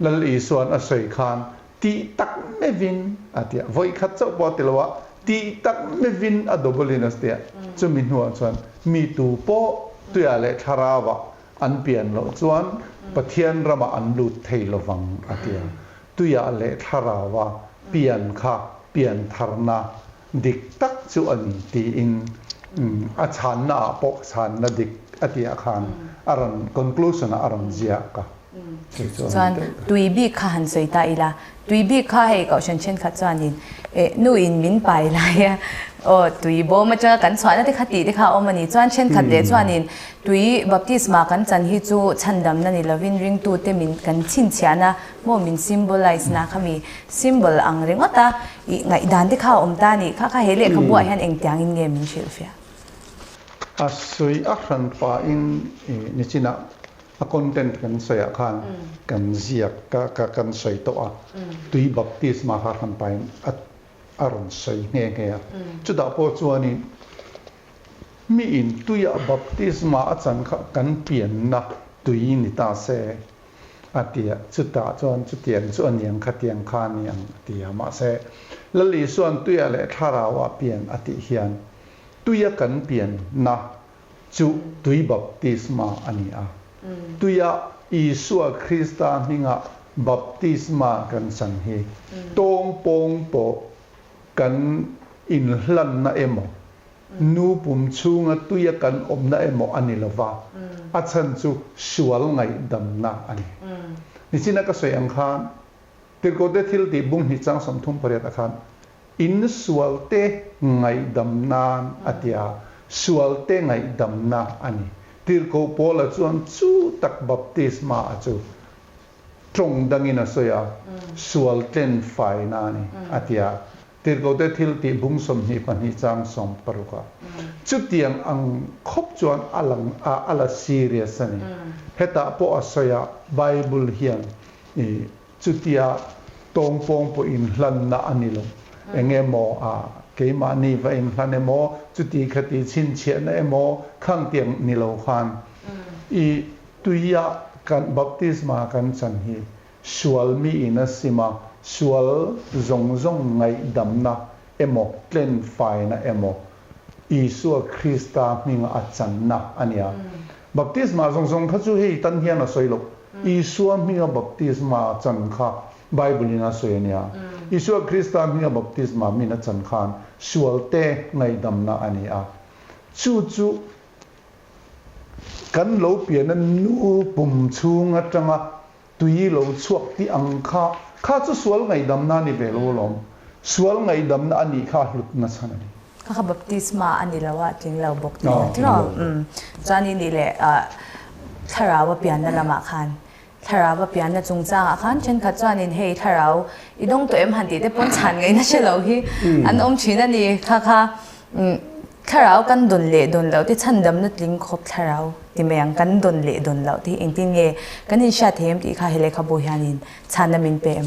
lal I suan a sei khan ti tak mevin atia voi khat chau bo tilwa ti tak mevin a dobolinas tia chumin huwa chuan mi tu po tuya le tharawa an pian lo chuan pathian rama an lut theilovang atia tuya le tharawa pian kha pian tharna dik tak chu an ti in a chan na po chan na dik atia khan aran conclusion aran zia ka
chuan tui bi kha han soi ta ila tui bi kha he ko chen chen kha chuan in nu in min pai la ya โอ้ตุยโบมาเจอกันสอนที่ขัดตีที่เขาเอามานี่จวนเช่นขัดเดจวนนินตุยบัพติสมากันจันฮิจูชันดำนั่นนี่ละวินริงตูเตมินกันชินเชียนะโมมินซิมโบไลส์นะเขามีซิมโบลอังเริงว่าตาไงดันที่เขาอมตานี่ข้าเฮเล่ขบวนฮันเองต่างอินเงมินเชลเฟีย
สวยอัครันฟ้าอินนิจินะคอนเทนต์กันสวยขันกันเสียกันสวยตัวตุยบัพติสมาขันไปอารมณ์สวยเงี้ยจุดดาวโพจวนี่มีอินตุยบัพติสมาอาจารย์กันเปลี่ยนนะตุยนิตาเสอาทิตย์จุดดาวจวนจุดเตียนส่วนยังขัดยังคานยังเตียมาเสแล้วลีส่วนตุยอะไรถ้าเราว่าเปลี่ยนอาทิตย์เฮียนตุยกันเปลี่ยนนะจุตุยบัพติสมาอันนี้ตุยอิสุคริสต์มิงะบัพติสมากันสังเฮตรงปงโปกันอินหลันนะเอโมนูปุ่มชูงตุยกันอมนะเอโมอันนี้ละว่าอาจารย์จูสวลไงดำนะอันนี้นี่สินักสวยอังคารติดก็ได้ทิลติบุ้งหิจังสมทุมปริยัติคันอินสวลเตไงดำนานอัตยาสวลเตไงดำนะอันนี้ติดก็พอละจวนจูตักบัพติสมาจูตรงดังอินสวยสวลเตนไฟนานี่อัตยาติดก็ได้ทิลติบุ้งสมหิปันหิจังสมปรุกะจุดเดียงอังคบจวนอัลซีเรียสนี่เหตุพอสวยไบเบิลเฮียนจุดเดียตรงปงปอินหลันนะอันนี้ลงเองโมเกมานีว่าอินหลันโมจุดที่ขัดชินเชียนโมข้างเตียงนิโลขันตุยะกันบัพติสมากันสันฮีสวลมีอินสิมาสวลจงไงดำนะโมเคลนไฟนะโมอิสุคริสต์มิงอาจารย์นะอันนี้บัพติสมาจงข้าจูให้ตันเฮียนสวยลกอิสุมิงบัพติสมาจันข้าไบเบิลน่ะสวยเนี่ยอิสุคริสต์มิงบัพติสมามินะจันข้านสวลเตไงดำนะอันนี้จู่กันโลเปียนั้นนูปุ่มชูงะจังตุยโลชวกที่อังข้าจะสวลไงดำนะนี่เปโลลมสวลไงดำนะอันนี้ข้าหลุดนะสันนี่
ข้าบัพติสมาอันนี้แล้วว่าจริงเราบอกดีนะที่เราจานี่นี่แหละถ้าเราว่าเปลี่ยนนั่นละมาคันถ้าเราว่าเปลี่ยนนั่นจงจ้างคันเช่นขัดจานี่เฮ้ถ้าเราอีดงตัวมันตีได้ป้อนฉันไงนั่นใช่เราที่อันชินั่นนี่ค่ะถ้าเรากันโดนเละโดนเราที่ฉันดำนึกลิงครบถ้าเราที่แมงกันโดนเละโดนเราที่เองที่เงี้ยกันนี่ชาเทมที่ข้าเฮเลขบุญานินฉันน่ะมินเปม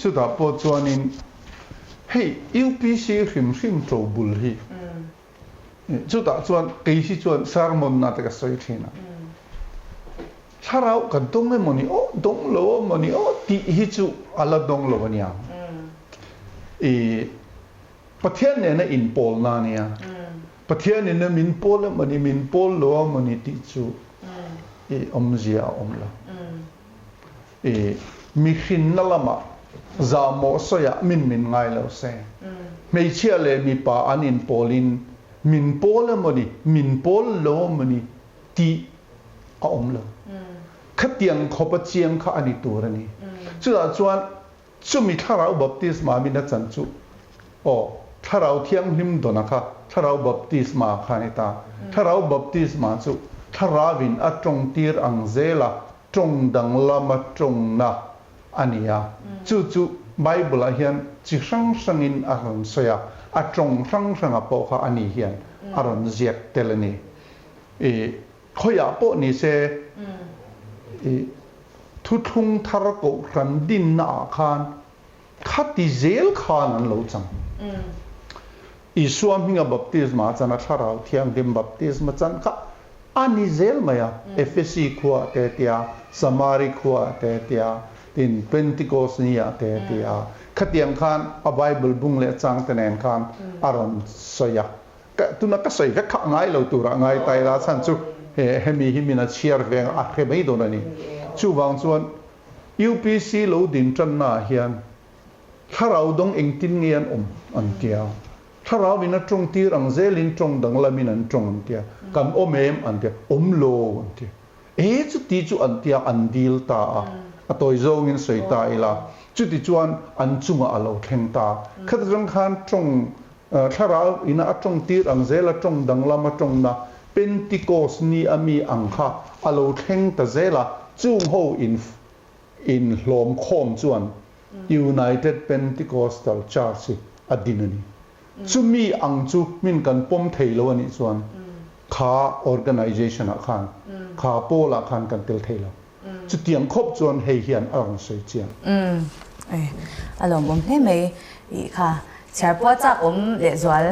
สุดท้ายพอจวนนินเฮ้ยUPC หิมโจบุลฮีจุดท้ายจวนกี่สิจวนซาร์มอนน่าจะก็สวยทีนะถ้าเรากันตรงนี้มันนี่โอ้ดงโลมันนี่โอ้ที่ฮิจูอะไรดงโลมันเนี่ยประเทศเนี่ยนะอินโพลนาเนี่ยประเทศเนี่ยนะมินโพลมันนี่มินโพลโลมันนี่ที่จูอมเจียอมละมีขินนั่นละมาจามอสยามินไงแล้วเซ่ไม่เชื่อเลยมีป่าอันอินโพลินมินโพลมันนี่มินโพลโลมันนี่ที่อมละขัดเตียงขบเชียงข้าอันนี้ตัวนี้จุดจวนจุมีถ้าเราบัพติสมามินัดจันจุโอ้ถ้าเราเที่ยงหิมโดนะคะถ้าเราบัพติสมาข้านิตาถ้าเราบัพติสมาจุถ้าเราวินอัตรงตีร์อังเซล่าตรงดังละมาตรงนะอันนี้จุไบเบิลเฮียนจิสังสังอินอารันเสียอัตรงสังสังอโปข้าอันนี้เฮียนอารันเจียกเตลนีขยะโปนี่เซทุทุงทารกรันดินนาคานขัดที่เซลคานันโลจังอิสวามิงบัพติสมาจันทาราเทียงดิมบัพติสมาจันข้าอันนี้เซลมาFSC ขัวเตียสมาริขัวเตียตินเพนติโกสเนียเตียขัดยังคานอับไบเบิลบุงเลจังเตนเอนคานอารอนสยาตุนักสยก็ขังไงเราตัวไงไตลาสันจุเฮมีหิมินาเชียร์เวงอาเคไม่โดนนี่ชูบางส่วน UPC เราดินจันนาเฮียนถ้าเราต้องเองตินเงียนอันเดียวถ้าเราวินาตรงที่รังเซลินตรงดังละมินันตรงอันเดียวกันอมเอมอันเดียวโลอันเดียวจุดที่จุอันเดียวอันดีลตาตัวโจงินสวยตาอีละจุดที่จวนอันจุงอาเราแข่งตาขัดจังคันตรง thara ina atong tir ang zela tong danglam atong na Pentecost ni ami ang kha alo theng ta zela chung ho in hlom khom chuan United Pentecostal Church adinani chumi ang chu min kan pom theilo ani chuan kha organization a khan kha pola khan kan tel theilo chu tiang khop chuan hei hian ang sei chiang
alom bom hle mai I kha charpo cha le zwal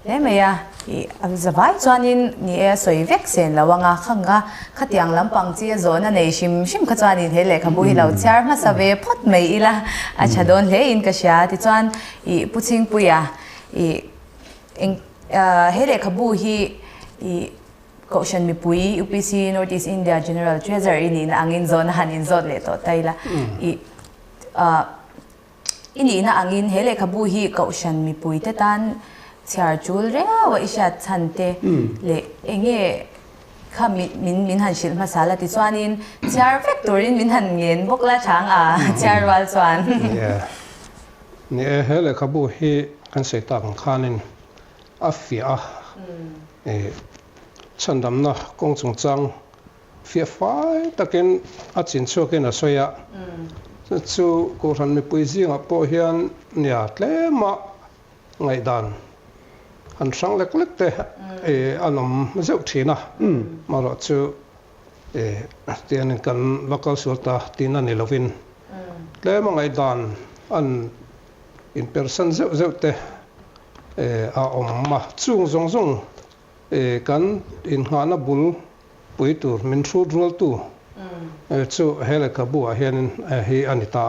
le mai ya I zawai chuanin ni e soi vek sen lawanga khanga khatiang lampang chi zona nei shim kha chuanin he le khabu hi lo char ma save phot mai ila acha don le in ka sha ti chuan I puching puya I he le khabu hi I Kaushan mi pui UPC Northeast India General Treasurer ini na angin zona hanin zot le to taila ini na angin hele khabu hi kaushan mi pui te tan char chul renga wa isha chante le enge kha min han shil masala ti chuanin char factory min han ngen bokla chang a char wal chuan
ni hele khabu hi kan se tak khanin afia chandam na kong chung chang fia fai takin a chin chokin a soya chu ko ran mi pui zinga po hian nia tlema ngai dan an sang lek lek te anom zeu thina maro chu tian kan local sulta tina ni lovin tlema ngai dan an in person zeu te a ma chung zong zong kan in hana bul pui tur min thu rul tu chu hele kabu a hian hi anita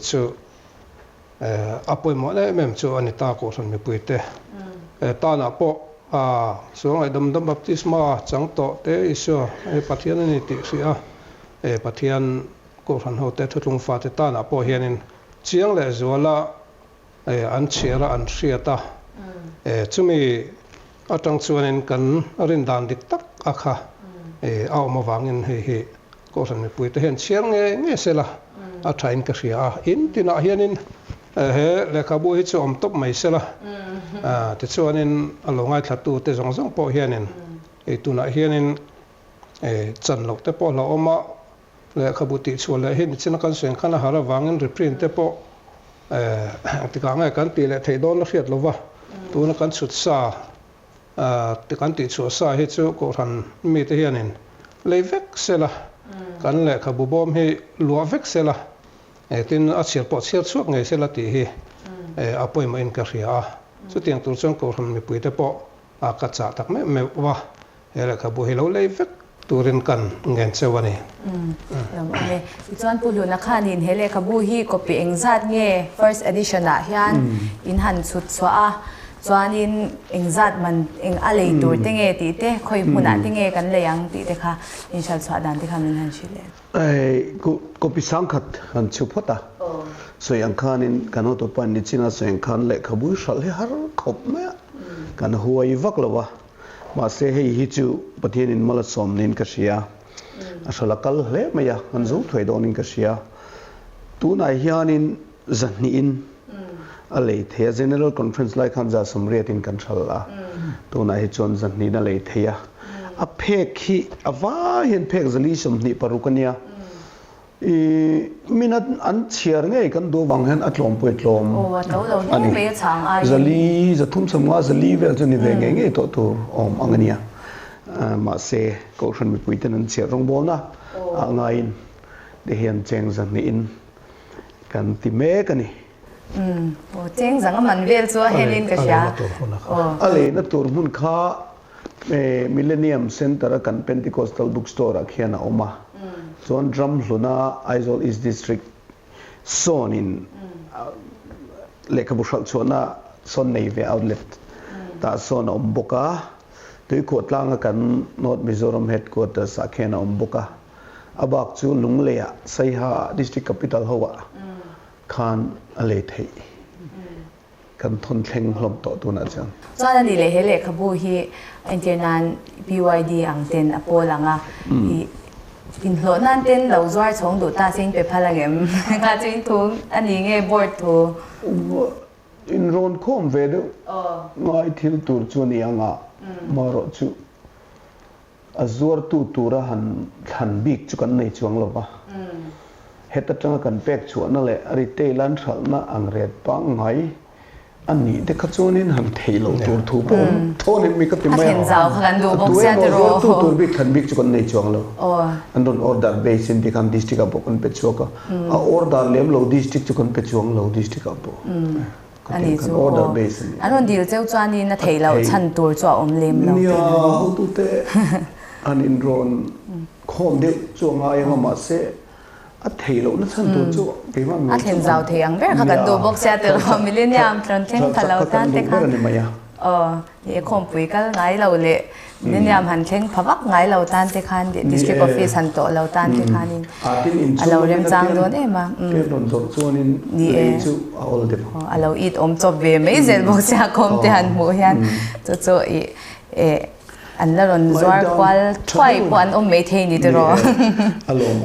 chu apoi mo le mem chu anita ko san mi pui te ta na po a so ngai dam baptisma chang to te iso pathian ni ti sia pathian ko san ho te thutung fa te ta na po hianin chiang le zola an chira an hriata chumi atang chuanin kan rin dan dik tak akha aw ma wangin he ko san mi pui te hen chiang nge sela a thain ka ria in tina hianin he lekha bu hi chu om top mai sela te chuanin alongai thatu te zong zong po hianin tuna hianin chan lok te po la oma lekha bu ti chu le hin china kan seng khana hara wangin reprint te po tika ngai kan ti le thei don la hriat lova tuna kan chut sa te kan ti chu sa hi chu ko ran mi te hianin leivek sela kan le khabu bom hi lua vek sela tin a chir po chir chuak ngai sela ti hi apoi ma in ka ria chu tiang tur chang ko ran mi pui te po a ka cha tak me wa hele khabu hi lo leivek turin kan ngen chewani
chuan pulu na khanin hele khabu hi copy engzat nge first edition a hian in han chut chwa a chuanin engzat man eng alei tur tenge ti te khoi huna tenge kan leyang ti te kha inshal chwa dan ti kha min han shile
ko pisang khat han chu phota so yang khanin kan ho to pan ni china so yang khan le khabu shal he har khop me kan huai vak lawa ma se hei hi chu pathian in mala som nin ka sia asala kal hle maya han zu thoi don in ka sia tu na hianin zani in alei the general conference like hamza samriat in control la to na hi chon zani na lei theya a phek hi awa hin phek zali som ni parukania minat an chiar nge kan do wang hen atlom poi tlom
ani be chang ai
zali zathum samwa zali vel chani ve nge to to om angania ma se ko ran mi puiten an chiar rong bol na angain de hian cheng zani in kan ti me kani
cheng zang man vel chu helin ka sha
ale na tur mun kha millennium center kan pentecostal bookstore a khiana oma zon drum hluna Aizawl East District son in lekabushal chona son neive outlet ta son omboka tui kotlang kan North Mizoram headquarters a khena omboka abak chu lungleya saiha district capital hawa khan ale thei kan thon thleng hlom to tuna chang
chuan ni le hele khabu hi internal BYD ang ten apolanga I in hlo nan ten lo zwar chong du ta sing pe phalangem ka chin thung ani nge board thu
in ron khom ve do ngai thil tur chu ni anga maro chu azur tu tura han bik chu kan nei chuang lo ba heta tanga kan pek chu na le retail an thal na angret pa ngai ani de kha chunin han theilo tur thu po thon mi ka ti mai
Hen zau khan du bok sia de ro
tu tur bik khan bik chu kan nei chuang lo an don order base in dikam district a bok an pe chuaka a order lem lo district chu kan pe chuang lo district a bo
ani chu
order base
anon dil cheu chuani na theilo chan tur chu om lem lo
nia ho tu te an in ron khom de chu nga yang ma se a theilo na chan tur chu ke ma
a hen zau theiang ber kha kan du bok sia de ro millennium tron theng thalo tan te khan
ni maya
ye khom pui kal ngai lo le millennium han theng phawak ngai lo tan te khan district office han to lo tan te khan in
atin in
alo rem chang don e ma
ke don dor chuanin le chu a ol de
alo it om chop ve mai zel bok sia khom te han mu hian chu e an la ron zuar kwal thwai pon om mai thei ni de ro
alom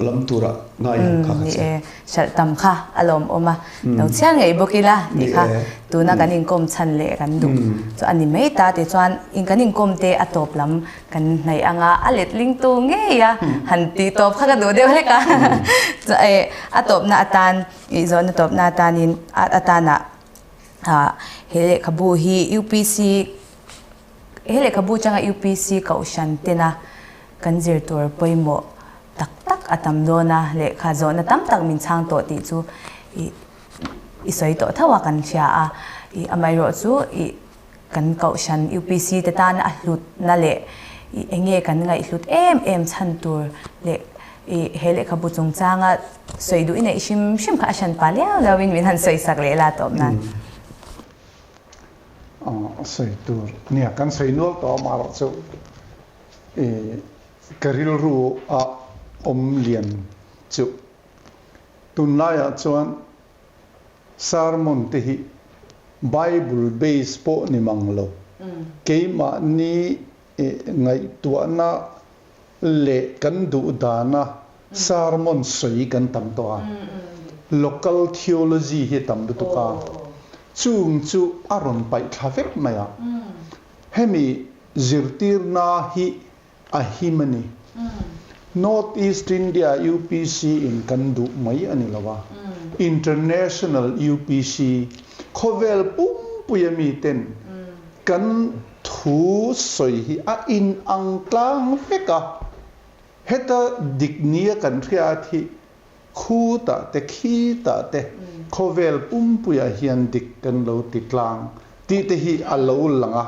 lam tura ngai kha
ni e shal tam kha alom oma no chiang ngei bokila ni kha tu na kanin kom chan le kan du so ani mai ta te chuan in kanin kom te atop lam kan nei anga alet ling tu nge ya han ti top kha ka do de he ka so e atop na atan i zon atop na tanin atana hele khabu hi UPC hele khabu changa UPC kaushan tena kanjir tur poimo tak tak atam dona le kha zona tam tak min chang to ti chu i soi to thawa kan sia a i amai ro chu i kan kaushan UPC te tan a hlut na le i enge kan ngai hlut em chan tur le i hele khabu chung changa soi du ina ishim shim kha shan pa le lawin min han soi sak le la top nan
soi tur nia kan soi nual to maro chu karil ru a om lian chu tunaya chuan sermon te hi bible base po ni manglo keima ni ngai tuana le kan du dana sermon soi kan tam to local theology hi tam du ka chung chu aron pai thavek maya hemi zirtirna hi ahimani North East India UPC in kandu mai anilawa international UPC khovel pum puyami ten kan thu soi hi a in angtlang feka heta diknia kan thia thi khu ta te khi ta te khovel pum puya hian dik kan lo tiklang ti te hi alo langa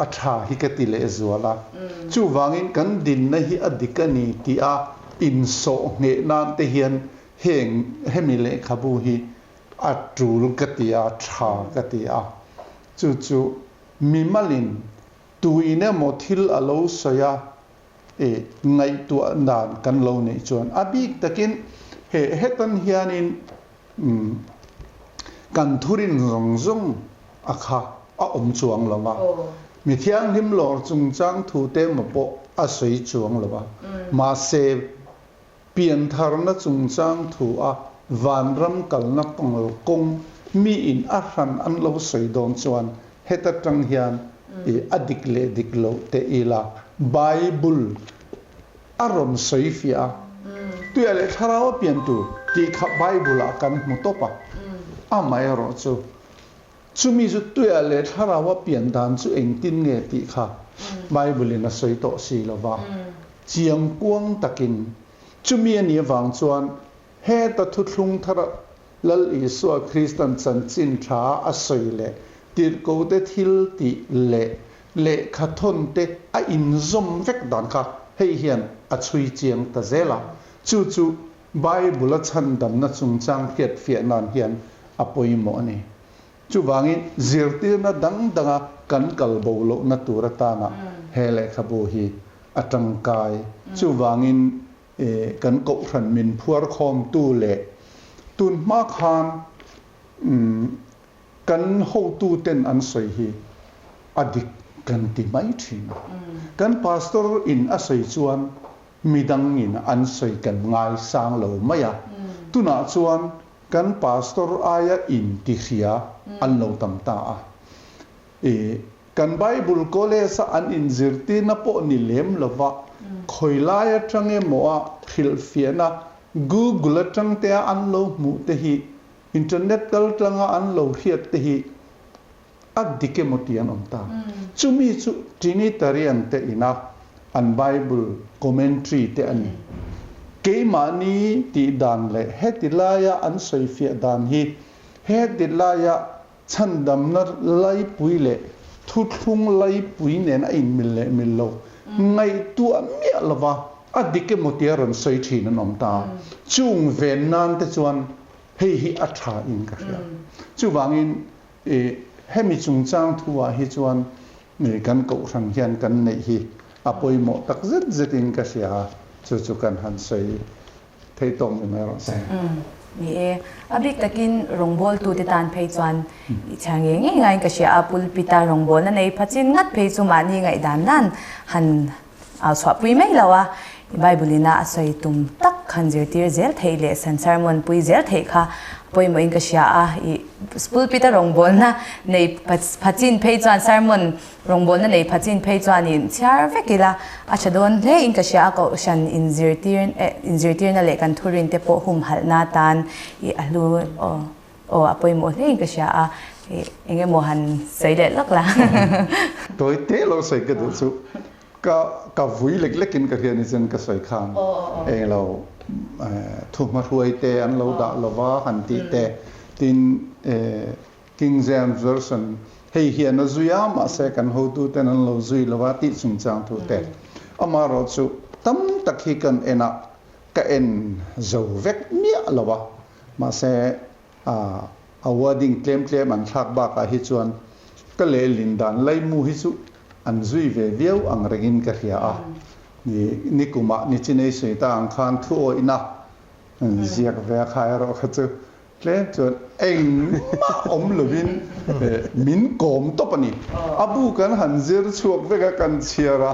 atha hi ka ti le zuala chu wangin kan din na hi adikani ti a in so nge nan te hian heng hemile khabu hi atul ka ti a tha ka ti a chu mimalin tuine mothil alo soya ngai tu nan kan lo nei chuan abik takin hetan hianin kan thurin zong akha a om chuang lama mi thiang him lor chung chang thu te ma po a soi chuang lova ma se pian thar na chung chang thu a van ram kal na kong mi in a ran an lo soi don chuan heta tang hian adik le diklo te ila bible arom soi fia tu ale tharawa pian tu ti kha bible a kan mu topa a mai ro chu chumi zu tuya le tharawa pian dan chu engtin nge ti kha bible na soi to si lova chiang kuang takin chumi ani wang chuan he ta thu thlung thara lal iswa christian chan chin tha a soi le tir ko te thil ti le khathon te a in zom vek dan kha hei hian a chui chiang ta zela chu bible chan dam na chung chang khiat fia nan hian a poimo ani chu wangin zirtir na danga kan kalbo lo na turata na hele khabu hi atangkai chu wangin kan ko ran min phuar khom tu le tun ma khan kan ho tu ten an soi hi adik kan ti mai thin kan pastor in a soi chuan midang in an soi kan ngai sang lo maya tuna chuan kan pastor aya in ti khia an lo tam ta kan bible college an inzirti na po ni lem lova khoilaya change moa khil fiana google tang te an lo mu te hi internet kal tanga an lo hiat te hi adike motian omta chumi chu trinitarian te ina an bible commentary te ani ke mani ti dan le hetilaya an soifia dan hi hetilaya chandam na lai puile thuthung lai puine na in mille millo ngai tu amia lova adike motiaron soi thina nomta chung ven nan te chuan hei hi atha in ka ya chu wangin hemi chung chang thuwa hi chuan kan ko ran hian kan nei hi apoi mo tak zet zet in ka sia chu kan han sei thei tong me ro se
ni abik takin rongbol tu te tan phei chuan I change ngai ka sia apul pita rongbol na nei phachin ngat phei chu mani ngai dan nan han a chwa pui mai lawa bible na asoi tum tak khanjir tir zel theile sansar mon pui zel thei kha poi mo in ka sia a school pita rongbol na nei phachin phei chuan sermon rongbol na nei phachin phei chuan in char vekila achadon le in ka sia ko shan inzirtir na le kan thurin te po hum hal na tan I alu o apoi mo le in ka sia a enge mo han sei le lak la
toi te lo sei ka chu ka vui lek lekin ka hian isen ka soi khan lo thu ma ruai te an lo da lova han ti te tin King James version hei hian na zuya ma se kan ho tu ten an lo zui lova ti chung chang thu te amaro chu tam tak hi kan ena ka en zo vek mia lova ma se a wording claim an thak ba ka hi chuan ka le lin dan lai mu hi chu an zui ve viau ang regin ka hria a ni kuma ni chinei sei ta ang khan thu o ina ziak ve khai ro kha chu tle chu eng ma om lovin min kom to pani abu kan han zir chuak ve ka kan chiara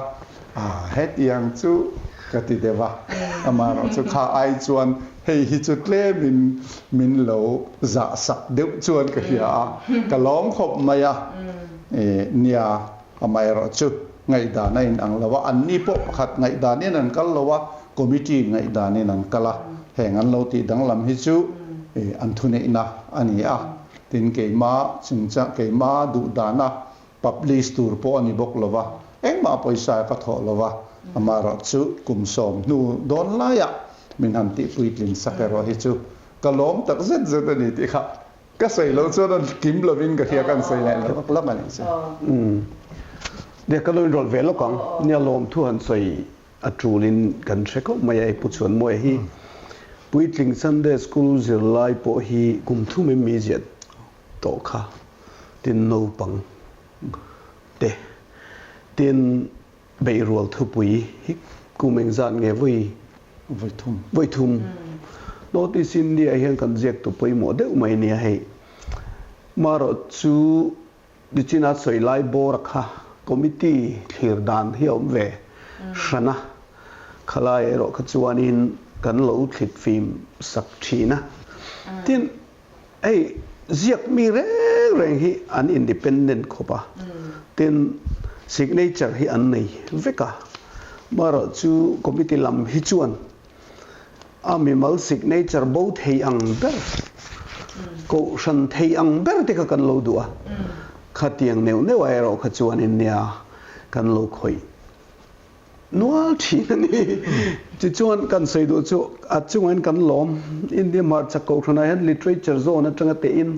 het yang chu ka ti dewa amaro chu kha ai chuan hei hi chu tle min lo za sak deuh chuan ka hria a ka lom khop maya nia amai ro chu ngai da na in ang lawa an ni po khat ngai da ni nan kal lawa committee ngai da ni nan kala heng an lo ti dang lam hi chu an thune ina ani a tin ke ma chungcha ke ma du da na publish tur po ani bok lawa eng ma poisa ka tho lawa amaro chu kum som nu don la ya min han ti puitlin sakero hi chu kalom tak zet zet ani ti kha ka sei lo chu dan kim lovin ka thia kan sei la la ma ni se
de ka loi rol velo kang nia lom thu han soi a trulin kan cheko mai ai pu chuan moi hi puitling Sunday school zir lai po hi kum thu me mi jet to kha tin no pang te tin bei rol thu pui hi kumeng zan nge voi thum notice India hian kan jek to poi mo de mai ni hei maro chu dichina soi lai bor kha committee thir dan hi om ve shana khalai ro khachuanin kan lo thlit film sak thina tin ei ziak mi reng hi an independent khopa tin signature hi an nei veka maro chu committee lam hi chuan ami mal signature both hei ang ber ko shan thei ang ber te kan lo duwa khatiang neu ai ro khachuan in nia kan lo khoi nual thi ni chi chuan kan sei do chu a chungan kan lom India mar chako thana han literature zone atanga te in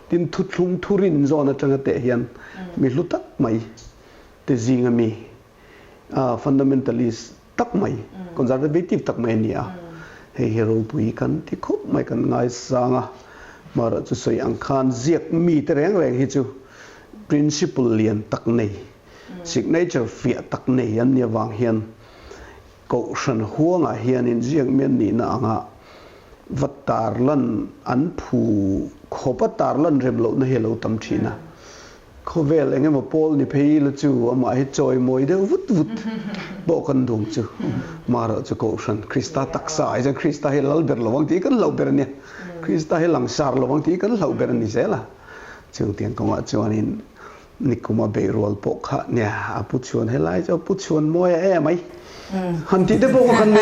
tin thuthlum thurin zone atanga te hian mi hlutak mai te zinga mi fundamentalist tak mai conservative tak mai nia hei hero pui kan ti khop mai kan ngai sanga mar chu sei ang khan ziak mi te reng hi chu principle lian tak nei signature fia tak nei an nia wang hian ko shan huanga hian in jiang men ni na anga vatar lan an phu khopatar lan remlo na helo tam thina khovel enge mo pol ni phei la chu ama hi choi moi de vut vut bo kan dum chu mara chu ko shan krista taksa ai ja krista he lal ber lawang ti kan lo ber ne Krista he langsar lo bang ti kan lau ber ni sela chung tiang kong a chuanin nikuma be rol po kha nya apu chuan helai cho pu chuan moi e mai han ti de bo kan ni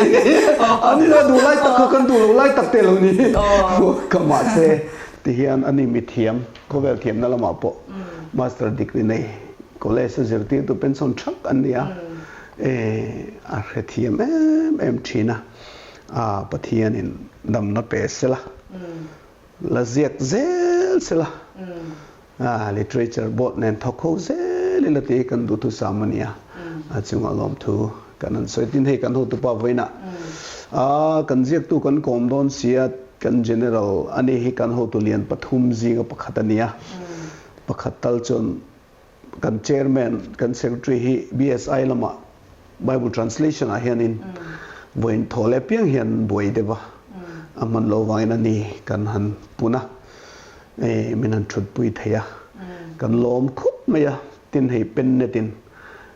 ani la du lai tak kan du lo lai tak te lo ni kama se ti hian ani mi thiam ko vel thiam na lama po master degree nei college zerti tu pension thak an nia a re thiam em thina a pathian in dam na pe sela la ziak zel sela literature bot nen thokho zel la te kan du tu samania a chunga lom thu kanan soitin he kan ho tu pa voina kan ziak tu kan kom don sia kan general ani hi kan ho tu lian pathum ji ga pakhatania pakhatal chon kan chairman kan secretary hi BSI lama Bible translation a hianin voin thole piang hian boi deba aman lo waina ni kan han puna minan thut pui theya kan lom khup maya tin hei pen netin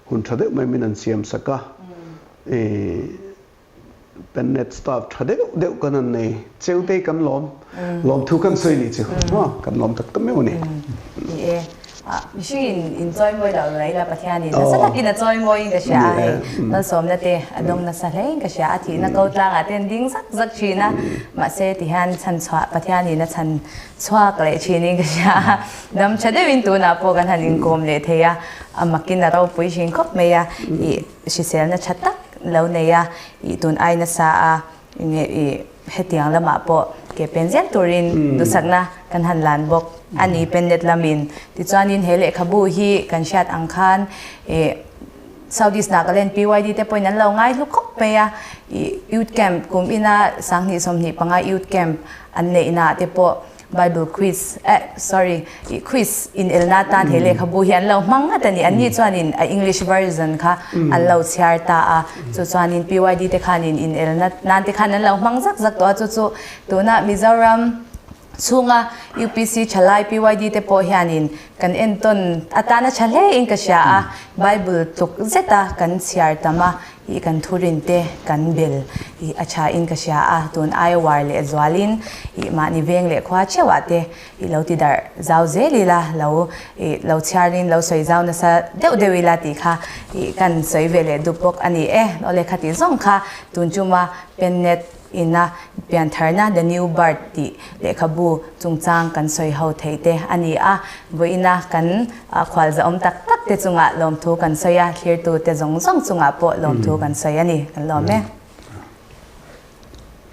hun thade mai minan siam saka pen net staff thade deu kanan nei cheute kan lom thu kan soi ni chu kan lom tak tam me ni
Shin enjoy moi dau lai la pathian ni sa takin na joy moi ka sha na som na te adong na sa lai ka sha thi na ko tlang a ten ding sak zak china ma se ti han chan chwa pathian ni na chan chwa kle chini ka sha dam chade win tu na po kan han in kom le the ya amakin na ro pui shin khop me ya I si sel na chatak lo ne ya I tun ai na sa a nge hetiang lama po ke penzel turin du sakna kan han lan bok ani pendet lamin ti chuanin hele khabu hi kan shat angkhan Southeast Nagaland PYD te point an lo ngai lu khop pe ya youth camp kum ina sangni somni panga youth camp an ne ina te po Bible quiz quiz in Elnatan hele khabu hi an lo manga tani ani chuanin English version kha an lo chhiar ta a chu chuanin PYD te khanin in Elnatan te khan an lo mang zak zak to chu na Mizoram chunga UPC chalai PYD te po hianin kan enton atana chale in ka sha a Bible tuk zeta kan siar tama I kan thurin te kan bil I acha in ka sha a tun ai war le zwalin I ma ni veng le khwa chewa te I lo ti dar zau zeli la lo chiarin lo soi zau na sa deu dewila ti kha I kan soi vele dupok ani no le khati zong kha tun chuma pennet ina pian tharna the new birth ti lekhabu chungchang kan soi ho theite ani a voina kan khwal za om tak tak te chunga lom thu kan soya clear tu te zong zong chunga po lom thu kan soya ni kan lom me